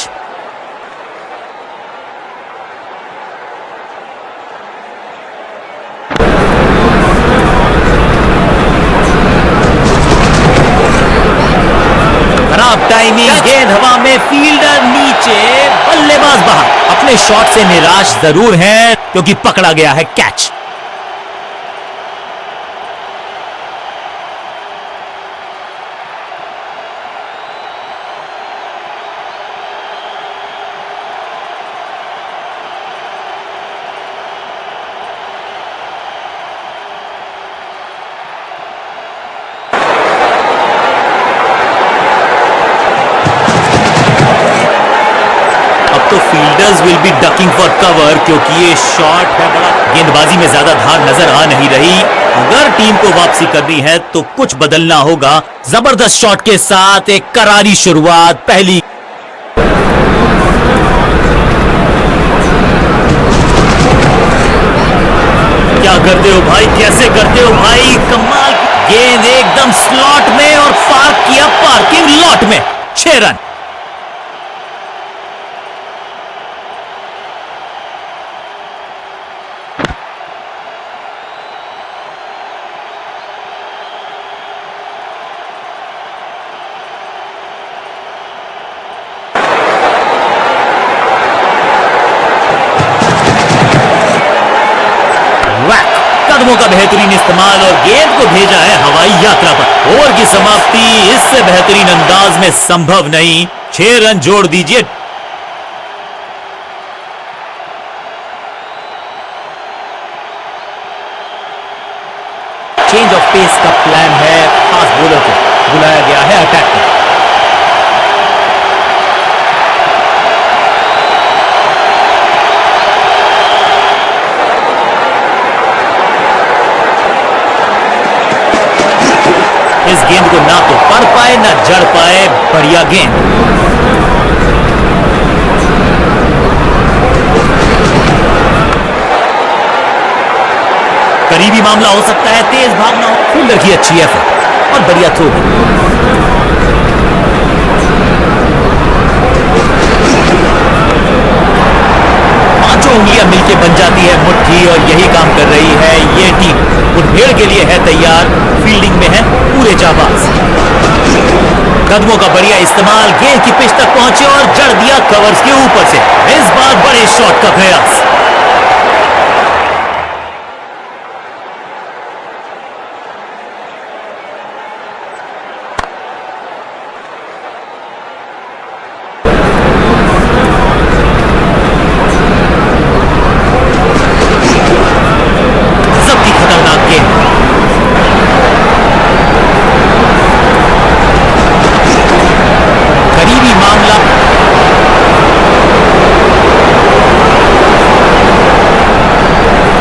खराब टाइमिंग, गेंद हवा में, फील्डर नीचे, बल्लेबाज बाहर। अपने शॉट से निराश जरूर हैं क्योंकि पकड़ा गया है catch. Bowlers will be ducking for cover क्योंकि ये शॉट है बड़ा। गेंदबाजी में ज्यादा धार नजर आ नहीं रही। अगर टीम को वापसी करनी है तो कुछ बदलना होगा। जबरदस्त शॉट के साथ एक करारी शुरुआत। पहली क्या करते हो भाई, कैसे करते हो भाई, कमाल। गेंद एकदम स्लॉट में और पार्क किया पार्किंग लॉट में। 6 रन। कदमों का बेहतरीन इस्तेमाल और गेंद को भेजा है हवाई यात्रा पर। ओवर की समाप्ति इससे बेहतरीन अंदाज में संभव नहीं। 6 रन जोड़ दीजिए। चेंज ऑफ पेस का प्लान है। फास्ट बॉलर को बुलाया गया है अटैक में। इस गेंद को ना तो पढ़ पाए ना जड़ पाए। बढ़िया गेंद। करीबी मामला हो सकता है। तेज भागना हो। फील्डर की अच्छी एफर्ट और बढ़िया थ्रो। पांचों उंगलियां मिलके बन जाती है मुट्ठी और यही काम कर रही है ये टीम। मुठभेड़ के लिए है तैयार। फील्डिंग में है पूरे जाबाज। कदमों का बढ़िया इस्तेमाल। गेंद की पिच तक पहुंचे और जड़ दिया कवर्स के ऊपर से। इस बार बड़े शॉट का प्रयास। सबकी खतरनाक गेंद। करीबी मामला।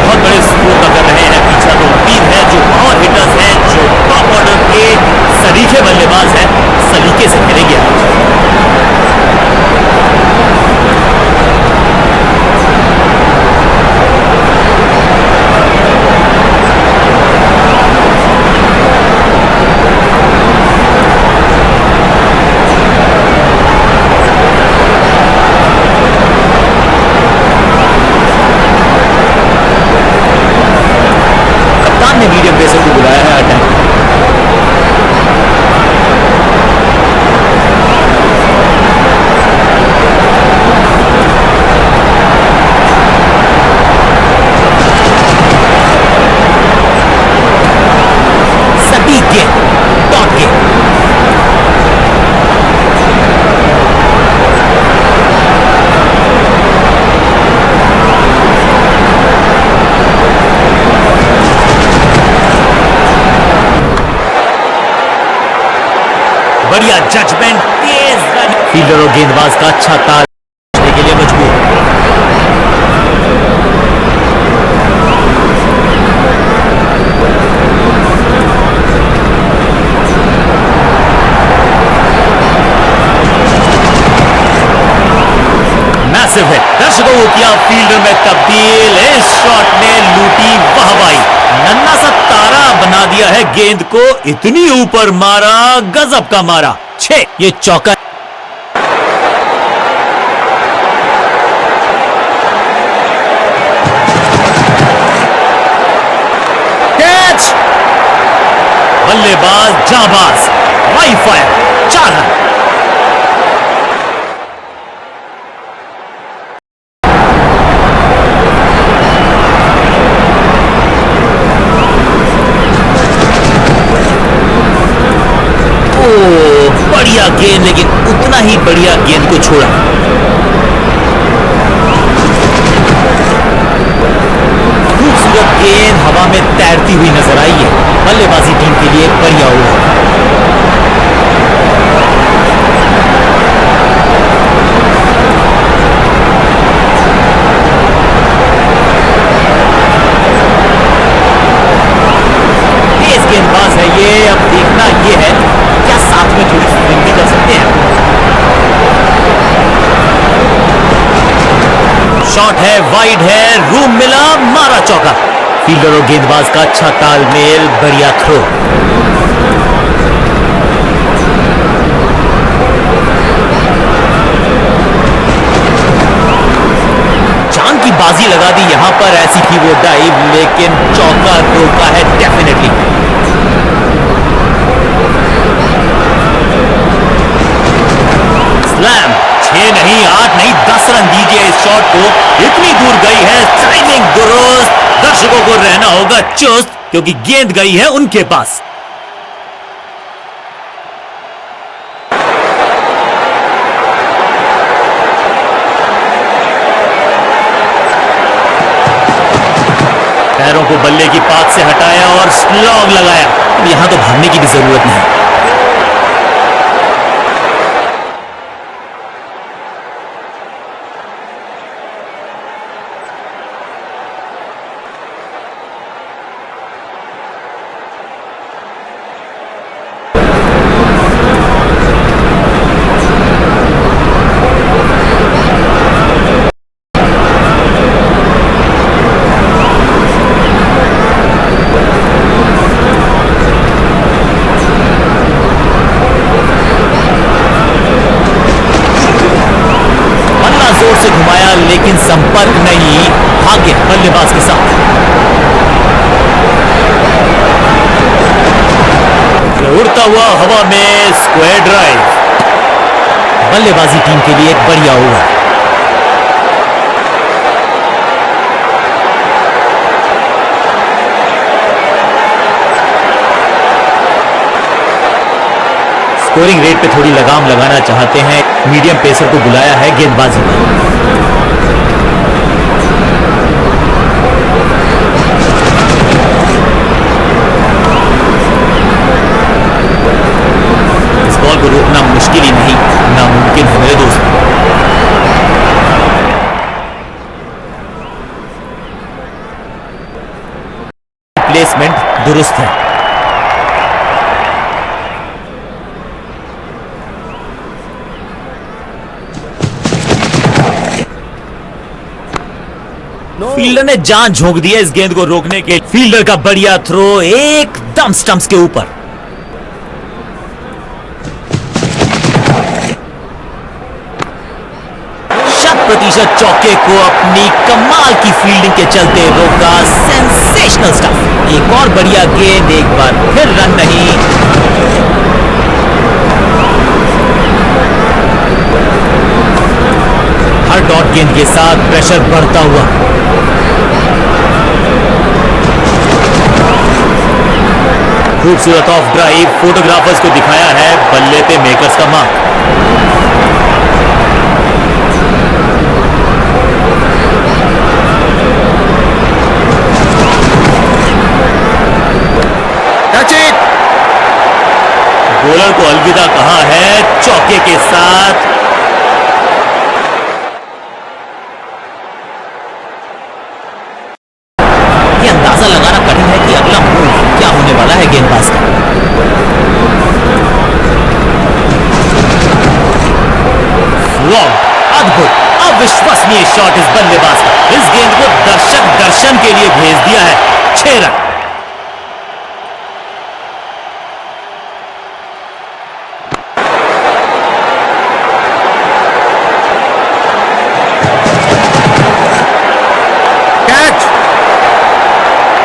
बहुत बड़े स्कोर का कर रहे हैं पीछा। तो उम्मीद है जो पावर हिटर्स हैं, जो टॉप ऑर्डर के सलीके बल्लेबाज हैं, सलीके से खेलेंगे आज। कप्तान ने मीडियम पेसर को बुलाया है अटैक। सटीक गेंद। डॉट गेंद। बढ़िया जजमेंट। तेज रन। फील्डर और गेंदबाज का अच्छा ताल के लिए मजबूर। Massive hit. दर्शकों को किया फील्डर में तब्दील। इस शॉट ने लूटी वाहवाही। नन्ना सा तारा बना दिया है गेंद को। इतनी ऊपर मारा, गजब का मारा। 6। ये चौका। कैच। बल्लेबाज जाबाज। Y fire. 4 रन। बढ़िया गेंद, लेकिन उतना ही बढ़िया गेंद को छोड़ा। खूबसूरत गेंद हवा में तैरती हुई नजर आई है। बल्लेबाजी टीम के लिए बढ़िया ओवर। शॉट है, वाइड है, रूम मिला, मारा चौका। फील्डर और गेंदबाज का अच्छा तालमेल, बढ़िया थ्रो। जान की बाजी लगा दी यहां पर, ऐसी थी वो डाइव, लेकिन चौका रोका है डेफिनेटली। स्लैम। 6 नहीं, 8 नहीं, 10 रन दीजिए इस शॉट को, इतनी दूर गई है, टाइमिंग दुरुस्त। दर्शकों को रहना होगा चुस्त, क्योंकि गेंद गई है उनके पास। पैरों को बल्ले की पात से हटाया और स्लॉग लगाया। यहां तो भागने की भी जरूरत नहीं। जोर से घुमाया, लेकिन संपर्क नहीं, भाग्य बल्लेबाज के साथ। उड़ता हुआ हवा में स्क्वायर ड्राइव। बल्लेबाजी टीम के लिए एक बढ़िया ओवर। स्कोरिंग रेट पे थोड़ी लगाम लगाना चाहते हैं, मीडियम पेसर को बुलाया है गेंदबाजी में। इस बॉल को रोकना मुश्किल ही नहीं, नामुमकिन है मेरे दोस्त। प्लेसमेंट दुरुस्त है। फील्डर ने जान झोंक दिया इस गेंद को रोकने के। फील्डर का बढ़िया थ्रो, एकदम स्टंप्स के ऊपर। शत% चौके को अपनी कमाल की फील्डिंग के चलते रोका। Sensational stuff. एक और बढ़िया गेंद, एक बार फिर रन नहीं। हर डॉट गेंद के साथ प्रेशर बढ़ता हुआ। खूबसूरत ऑफ ड्राइव, फोटोग्राफर्स को दिखाया है बल्ले पे मेकर्स का मार्क। बॉलर को अलविदा कहा है चौके के साथ। यह अंदाजा लगाना कठिन है कि अगला मूव क्या होने वाला है गेंदबाज का। अद्भुत, अविश्वसनीय शॉट इस बल्लेबाज का। इस गेंद को दर्शक दर्शन के लिए भेज दिया है। 6 रन।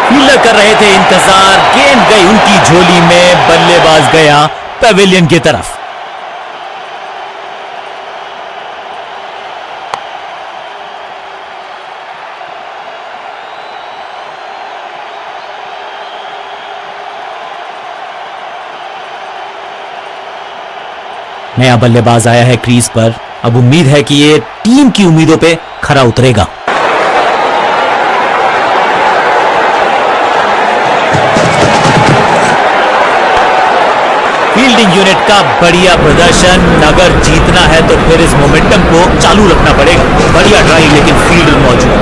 फील्डर कर रहे थे इंतजार, गेंद गई उनकी झोली में, बल्लेबाज गया पवेलियन की तरफ। नया बल्लेबाज आया है क्रीज पर। अब उम्मीद है कि ये टीम की उम्मीदों पे खरा उतरेगा। फील्डिंग यूनिट का बढ़िया प्रदर्शन। अगर जीतना है तो फिर इस मोमेंटम को चालू रखना पड़ेगा। बढ़िया ड्राइव, लेकिन फील्डर मौजूद।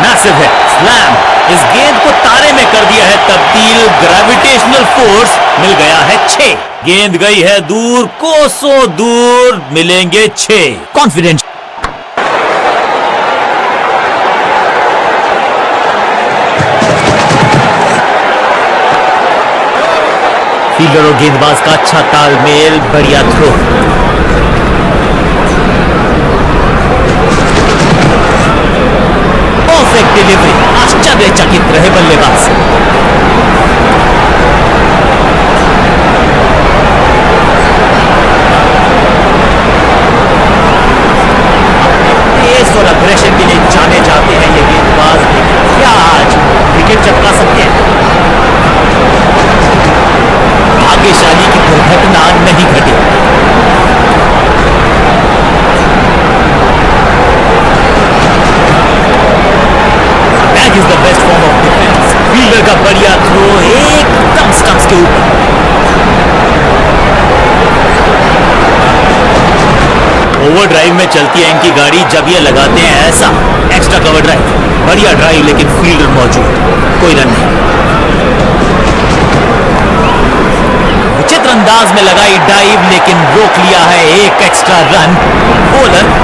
मैसिव है, स्लैम। इस गेंद को तारे में कर दिया है तब्दील। ग्रेविटेशनल फोर्स मिल गया है 6। गेंद गई है दूर, कोसों दूर, मिलेंगे 6। कॉन्फिडेंस। फील्डर और गेंदबाज का अच्छा तालमेल, बढ़िया थ्रो। परफेक्ट डिलीवरी, आश्चर्यचकित रहे बल्लेबाज। तेज और अग्रेशन के लिए जाने जाते हैं ये गेंदबाज। क्या आज विकेट चटका सकते हैं? भाग्यशाली की दुर्घटना नहीं घटी। That is the best form of defence. Fielder का बढ़िया थ्रो एकदम स्टंप्स के ऊपर। ओवरड्राइव में चलती है इनकी गाड़ी जब ये लगाते हैं ऐसा एक्स्ट्रा कवर ड्राइव। बढ़िया ड्राइव लेकिन फील्डर मौजूद, कोई रन नहीं। विचित्र अंदाज में लगाई डाइव लेकिन रोक लिया है एक एक्स्ट्रा रन। बॉलर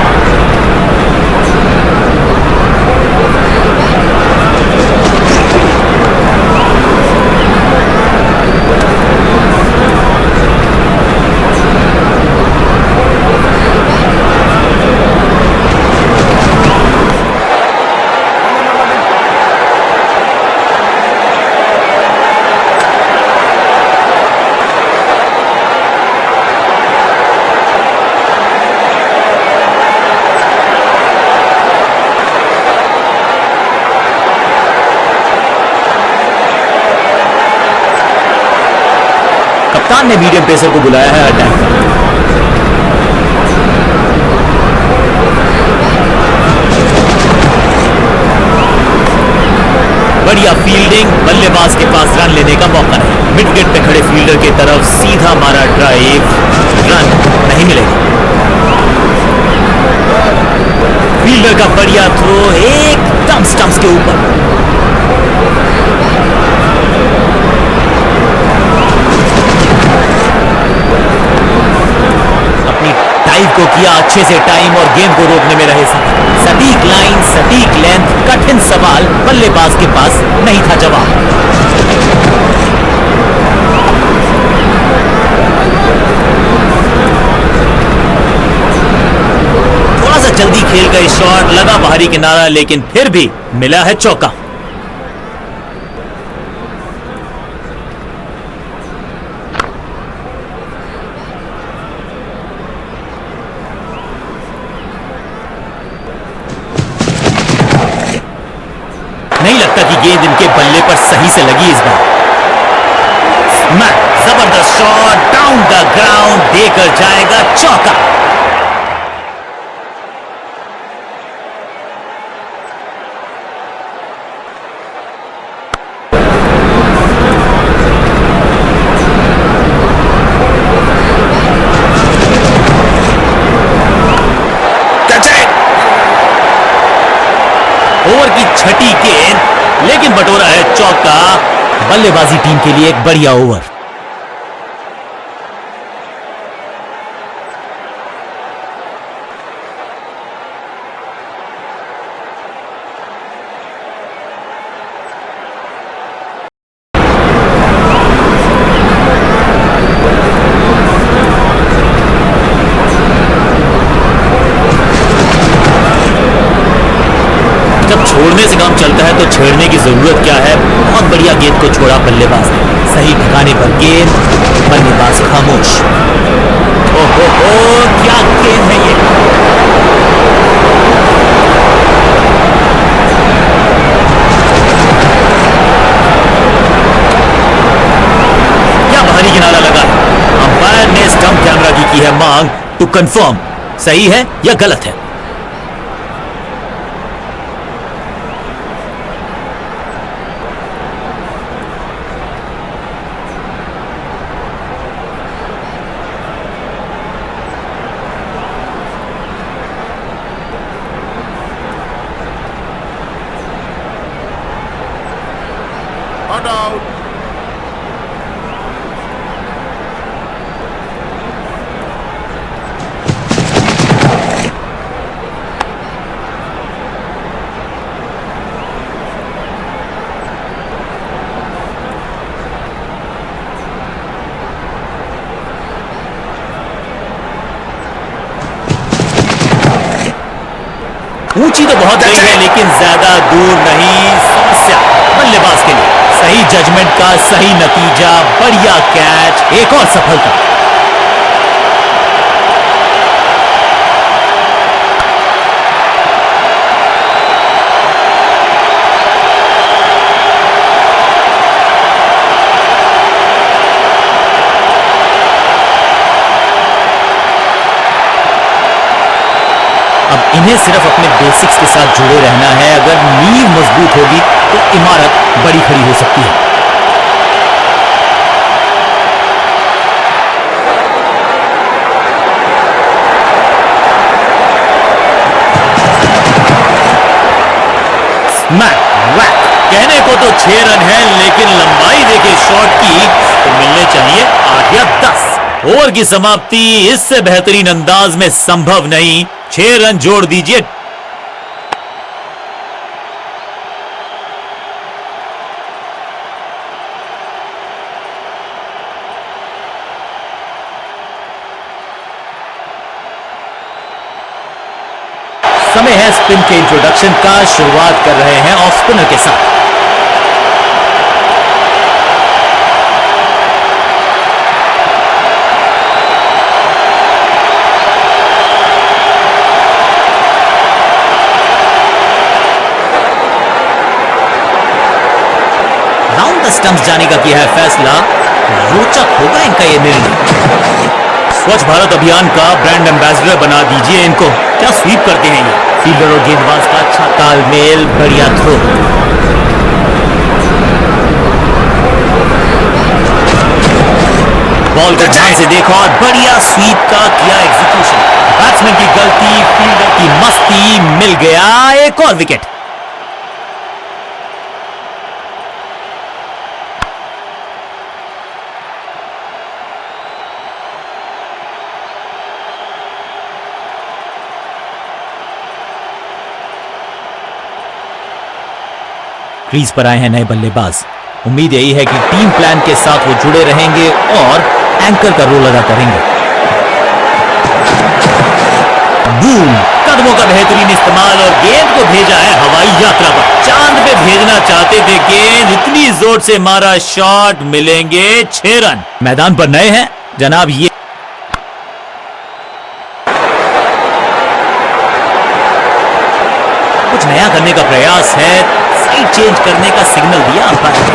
कप्तान ने मीडियम पेसर को बुलाया है अटैक पर। बढ़िया फील्डिंग, बल्लेबाज के पास रन लेने का मौका नहीं। मिड विकेट पे खड़े फील्डर की तरफ सीधा मारा ड्राइव, रन नहीं मिलेगा। फील्डर का बढ़िया थ्रो एकदम स्टंप्स के ऊपर। टाइम को किया अच्छे से टाइम और गेम को रोकने में रहे सटीक लाइन, सटीक लेंथ। कठिन सवाल, बल्लेबाज के पास नहीं था जवाब। थोड़ा सा जल्दी खेल गए शॉट, लगा बाहरी किनारा लेकिन फिर भी मिला है चौका। नहीं लगता कि गेंद इनके बल्ले पर सही से लगी इस बार। जबरदस्त शॉट, डाउन द ग्राउंड, देकर जाएगा चौका। ओवर की छठी गेंद लेकिन बटोरा है चौका। बल्लेबाजी टीम के लिए एक बढ़िया ओवर। जब छोड़ने से काम चलता है तो छेड़ने की जरूरत क्या है। बहुत बढ़िया गेंद को छोड़ा बल्लेबाज ने, सही ठिकाने पर गेंद, बल्लेबाज खामोश। ओहो क्या गेंद है ये। क्या बाहरी किनारा लगा। अंपायर ने स्टंप कैमरा की है मांग टू कंफर्म सही है या गलत है। ऊंची तो बहुत गई है लेकिन ज्यादा दूर नहीं। समस्या बल्लेबाज के लिए। सही जजमेंट का सही नतीजा, बढ़िया कैच, एक और सफलता। अब इन्हें सिर्फ अपने बेसिक्स के साथ जुड़े रहना है। अगर नींव मजबूत होगी तो इमारत बड़ी खड़ी हो सकती है। स्मैक वैक। कहने को तो 6 रन है लेकिन लंबाई देखे शॉट की तो मिलने चाहिए 8 या 10। ओवर की समाप्ति इससे बेहतरीन अंदाज में संभव नहीं। 6 रन जोड़ दीजिए। समय है स्पिन के इंट्रोडक्शन का। शुरुआत कर रहे हैं ऑफ स्पिनर के साथ। राउंड द स्टंप्स जाने का किया है फैसला। रोचक होगा इनका यह निर्णय। स्वच्छ भारत अभियान का ब्रांड एम्बेसडर बना दीजिए इनको। क्या स्वीप करते हैं ये। फील्डर और गेंदबाज का अच्छा तालमेल, बढ़िया थ्रो। बॉल को ध्यान से देखा और बढ़िया स्वीप का किया एग्जीक्यूशन। बैट्समैन की गलती, फील्डर की मस्ती, मिल गया एक और विकेट। क्रीज पर आए हैं नए बल्लेबाज। उम्मीद यही है कि टीम प्लान के साथ वो जुड़े रहेंगे और एंकर का रोल अदा करेंगे। बूम, कदमों का बेहतरीन इस्तेमाल और गेंद को भेजा है हवाई यात्रा पर। चांद पे भेजना चाहते थे गेंद, इतनी जोर से मारा शॉट, मिलेंगे 6 रन। मैदान पर नए हैं जनाब ये कुछ नया करने का प्रयास है। साइड चेंज करने का सिग्नल दिया अंपायर।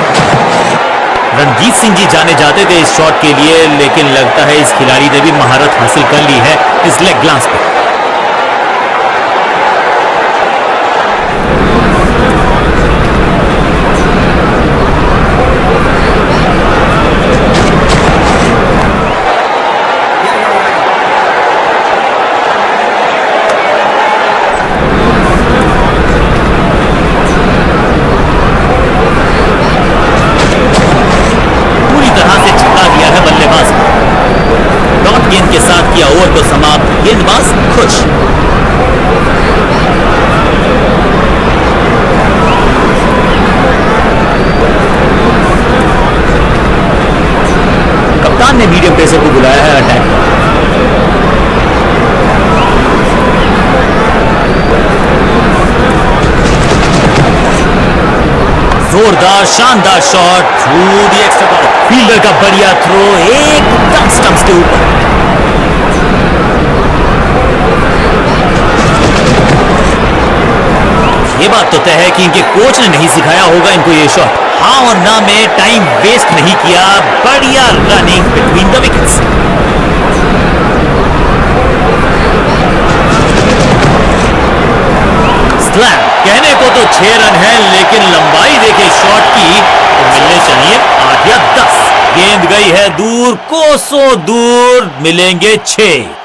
रणजीत सिंह जी जाने जाते थे इस शॉट के लिए लेकिन लगता है इस खिलाड़ी ने भी महारत हासिल कर ली है इस लेग ग्लांस पर। ओवर को समाप्त, गेंदबाज खुश। कप्तान ने मीडियम पेसर को बुलाया है अटैक। जोरदार शानदार shot through the extra cover. Fielder का बढ़िया थ्रो एकदम स्टंप्स के ऊपर। ये बात तो तय है कि इनके कोच ने नहीं सिखाया होगा इनको ये शॉट। हाँ और ना में टाइम वेस्ट नहीं किया। बढ़िया running between the wickets. Slam. कहने को तो 6 रन है लेकिन लंबाई देखे शॉट की तो मिलने चाहिए 8 या 10। गेंद गई है दूर, कोसों दूर, मिलेंगे 6।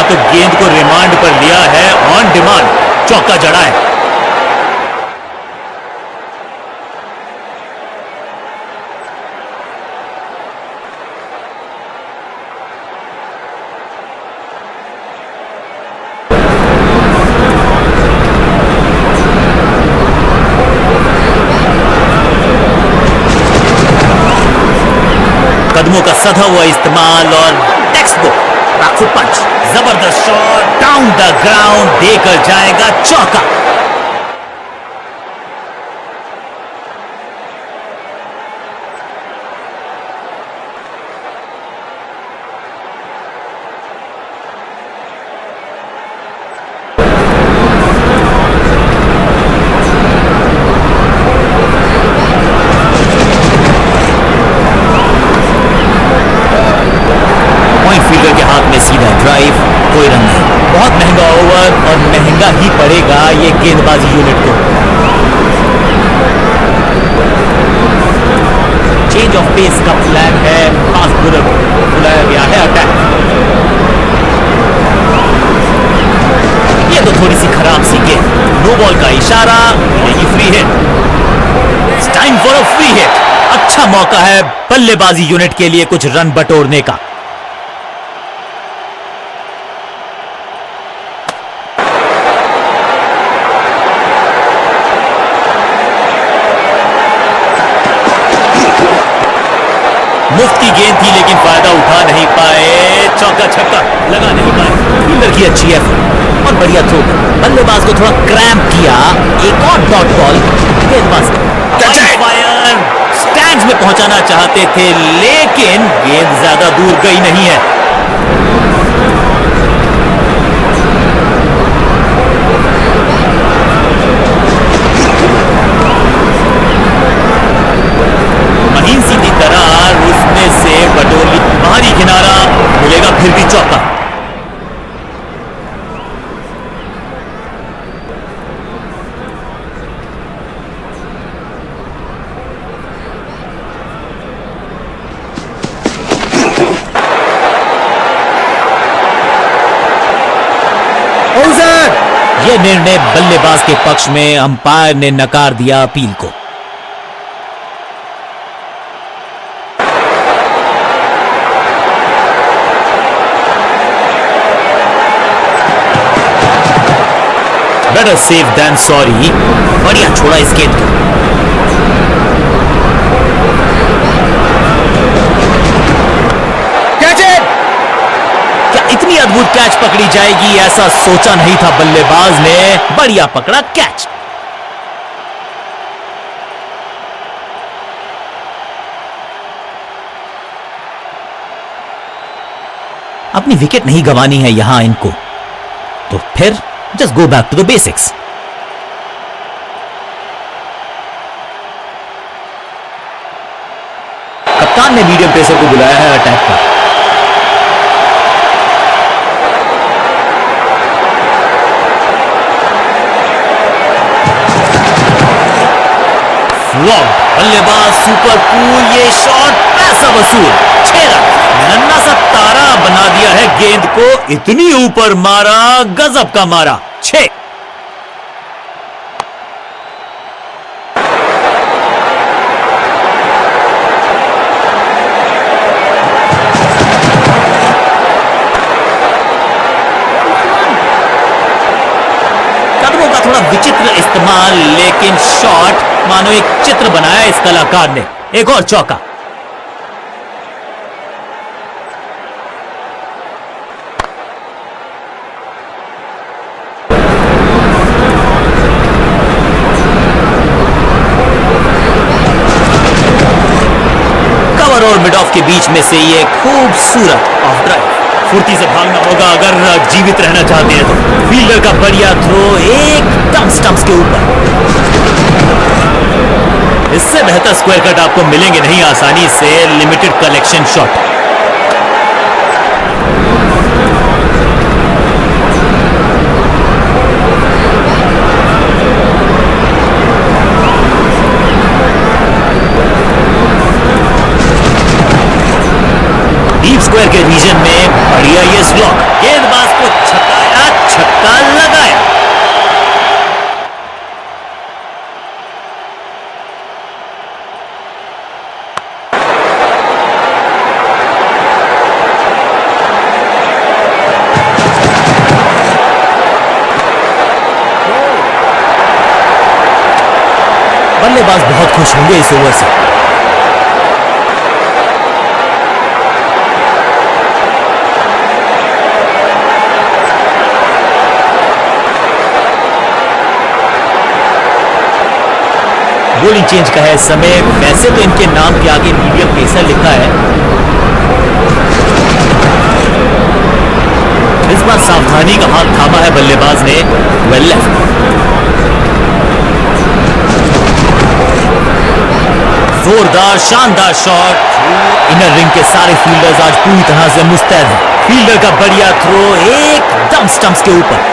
तो गेंद को रिमांड पर लिया है, ऑन डिमांड चौका जड़ा है। कदमों का सधा हुआ इस्तेमाल और टेक्स्ट बुक बैकफुट पंच, जबरदस्त शॉट डाउन द ग्राउंड, देकर जाएगा चौका। सीधा ड्राइव, कोई रन नहीं। बहुत महंगा ओवर और महंगा ही पड़ेगा ये गेंदबाजी यूनिट को। चेंज ऑफ पेस का प्लान है, फास्ट बॉलर को बुलाया गया है अटैक। ये तो थोड़ी सी खराब सी गेंद, नो बॉल का इशारा, यही free hit. Time for a free hit. अच्छा मौका है बल्लेबाजी यूनिट के लिए कुछ रन बटोरने का। मुफ्त की गेंद थी लेकिन फायदा उठा नहीं पाए, चौका छक्का लगा नहीं पाए। फील्डर की अच्छी एफर्ट और बढ़िया थ्रो, बल्लेबाज को थोड़ा क्रैम्प किया। एक और डॉट बॉल, गेंदबाज फायर स्टैंड्स में पहुंचाना चाहते थे लेकिन गेंद ज्यादा दूर गई नहीं है। महीन सीधी दरार, उसमें से बटोली, बाहरी किनारा, मिलेगा फिर भी चौका। यह निर्णय बल्लेबाज के पक्ष में, अंपायर ने नकार दिया अपील को। बेटर सेफ देन सॉरी, बढ़िया छोड़ा इस गेंद को। Catch it! क्या इतनी अद्भुत कैच पकड़ी जाएगी, ऐसा सोचा नहीं था बल्लेबाज ने। बढ़िया पकड़ा कैच। अपनी विकेट नहीं गंवानी है यहां इनको, तो फिर just go back to the basics. कप्तान ने मीडियम पेसर को बुलाया है अटैक पर। फ्लॉप, बल्लेबाज सुपर कूल, ये शॉट पैसा वसूल। 6 रन, नन्ना सा तारा बना दिया है गेंद को, इतनी ऊपर मारा, गजब का मारा। 6। कदमों का थोड़ा विचित्र इस्तेमाल, लेकिन शॉट मानो एक चित्र बनाया इस कलाकार ने। एक और चौका। और मिड ऑफ के बीच में से ये खूबसूरत ऑफ ड्राइव। फुर्ती से भागना होगा अगर जीवित रहना चाहते हैं तो। फील्डर का बढ़िया थ्रो एकदम स्टंप्स के ऊपर। इससे बेहतर स्क्वायर कट आपको मिलेंगे नहीं आसानी से। Limited collection shot. Deep square के रीजन में बढ़िया ये स्लॉक। गेंदबाज को छकाया, छक्का लगाया। बल्लेबाज बहुत खुश होंगे इस ओवर से। बॉलिंग चेंज का है इस समय। वैसे तो इनके नाम के आगे मीडियम पेसर लिखा है, इस बार सावधानी का हाथ थामा है बल्लेबाज ने। वेल लेफ्ट, जोरदार शानदार शॉट। इनर रिंग के सारे फील्डर्स आज पूरी तरह से मुस्तैद हैं। फील्डर का बढ़िया थ्रो एकदम स्टंप्स के ऊपर।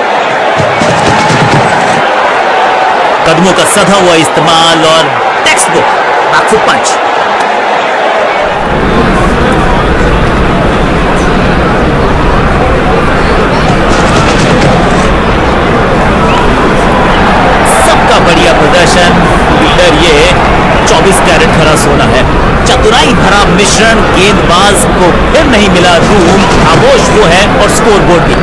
कदमों का सधा हुआ इस्तेमाल और टेक्स्ट बुक बैकफुट पंच। सबका बढ़िया प्रदर्शन। फील्डर ये 24 कैरेट भरा सोना है। चतुराई भरा मिश्रण। गेंदबाज को फिर नहीं मिला रूम, खामोश वो है और स्कोरबोर्ड भी।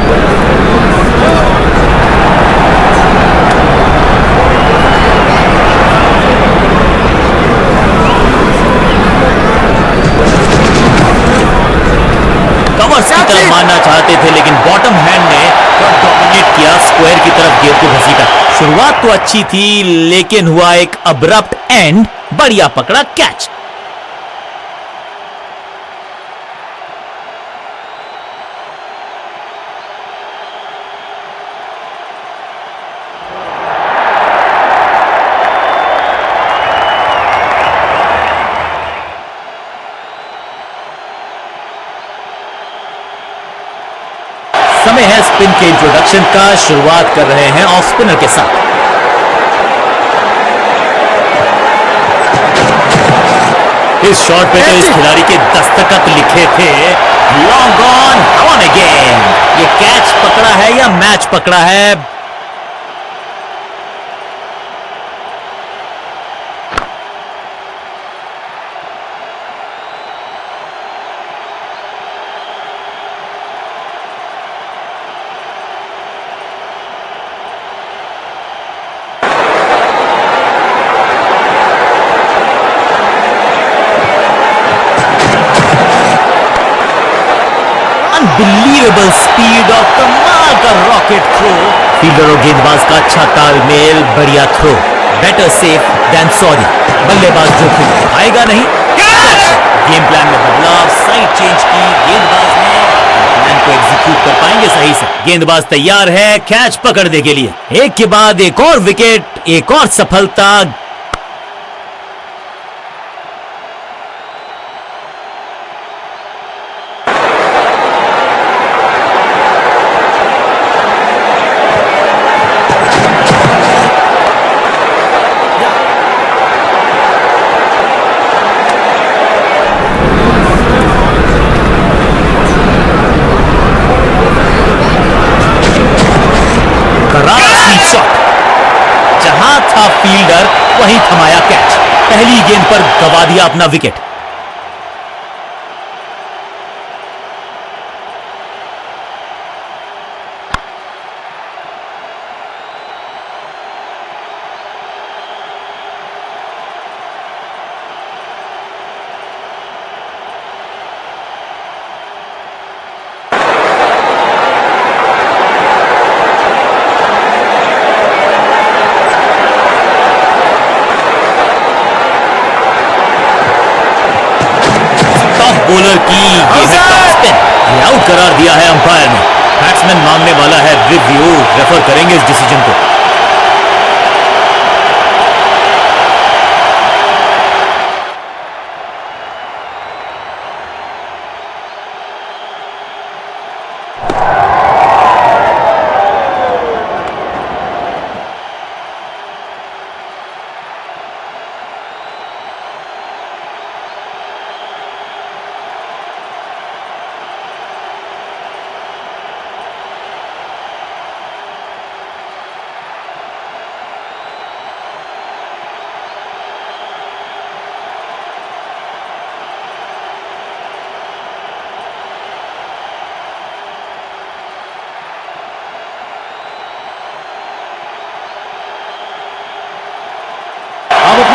कवर्स की तरफ मारना चाहते थे लेकिन बॉटम हैंड ने डोमिनेट किया, स्क्वायर की तरफ गेंद को घसीटा। शुरुआत तो अच्छी थी लेकिन हुआ एक अब्रप्ट एंड। बढ़िया पकड़ा कैच। समय है स्पिन के इंट्रोडक्शन का। शुरुआत कर रहे हैं ऑफ स्पिनर के साथ। इस शॉट पे तो इस खिलाड़ी के दस्तखत लिखे थे। लॉन्ग ऑन, हवा में गेंद। ये कैच पकड़ा है या मैच पकड़ा है? अनबिलीवेबल स्पीड और कमाल का रॉकेट थ्रो। फील्डर और गेंदबाज का अच्छा तालमेल। बढ़िया throw. Better safe than sorry. बल्लेबाज जोखिम आएगा नहीं। गेम प्लान में बदलाव, साइड चेंज की। गेंदबाज ने प्लान को एग्जीक्यूट कर पाएंगे सही से। गेंदबाज तैयार है कैच पकड़ने के लिए। एक के बाद एक और विकेट, एक और सफलता। जहां था फील्डर वहीं थमाया कैच। पहली गेंद पर गवा दिया अपना विकेट। बॉलर की ये है टॉप स्पिन। आउट करार दिया है अंपायर ने। बैट्समैन मांगने वाला है रिव्यू। रेफर करेंगे इस डिसीजन को।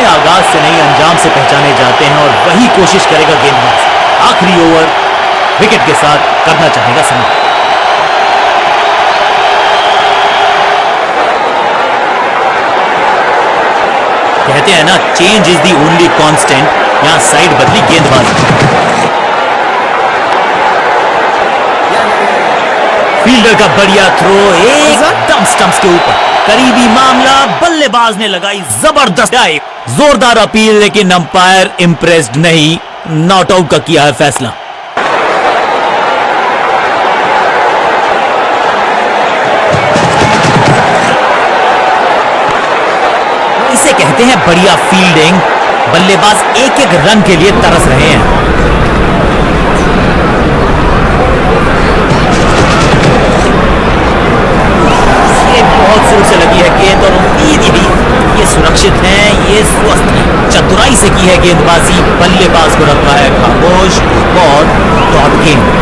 आगाज से नहीं अंजाम से पहचाने जाते हैं और वही कोशिश करेगा गेंदबाज। आखिरी ओवर विकेट के साथ करना चाहेगा समाप्त। कहते कहते हैं ना, change is the only constant. यहां साइड बदली गेंदबाजी। फील्डर का बढ़िया थ्रो एकदम स्टंप्स के ऊपर। करीबी मामला, बल्लेबाज ने लगाई जबरदस्त डाइव। जोरदार अपील, लेकिन अंपायर इंप्रेस्ड नहीं, नॉट आउट का किया है फैसला। इसे कहते हैं बढ़िया फील्डिंग। बल्लेबाज एक एक रन के लिए तरस रहे हैं। ये बहुत जोर से लगी है गेंद और उम्मीद यही, ये सुरक्षित है, ये स्वस्थ है। चतुराई से की है गेंदबाजी, बल्लेबाज को रखा है खामोश और डॉट गेंद।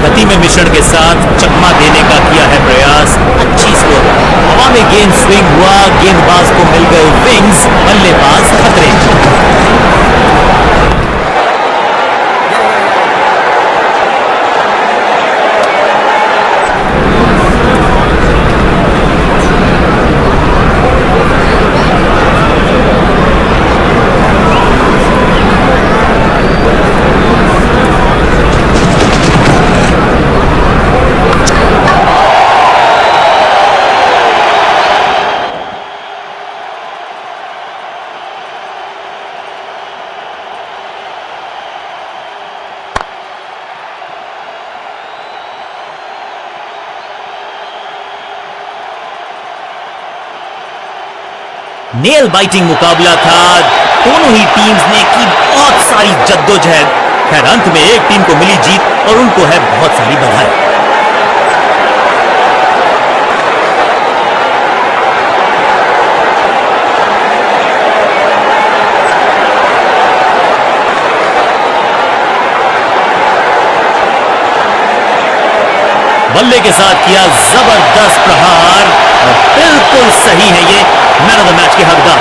गति में मिश्रण के साथ चकमा देने का किया है प्रयास। अच्छी स्कोर। हवा में गेंद स्विंग हुआ, गेंदबाज को मिल गए विंग्स, बल्लेबाज खतरे। नेल बाइटिंग मुकाबला था। दोनों ही टीम्स ने की बहुत सारी जद्दोजहद। खैर अंत में एक टीम को मिली जीत और उनको है बहुत सारी बधाई। बल्ले के साथ किया जबरदस्त प्रहार और बिल्कुल सही है, ये मैन ऑफ द मैच के हकदार।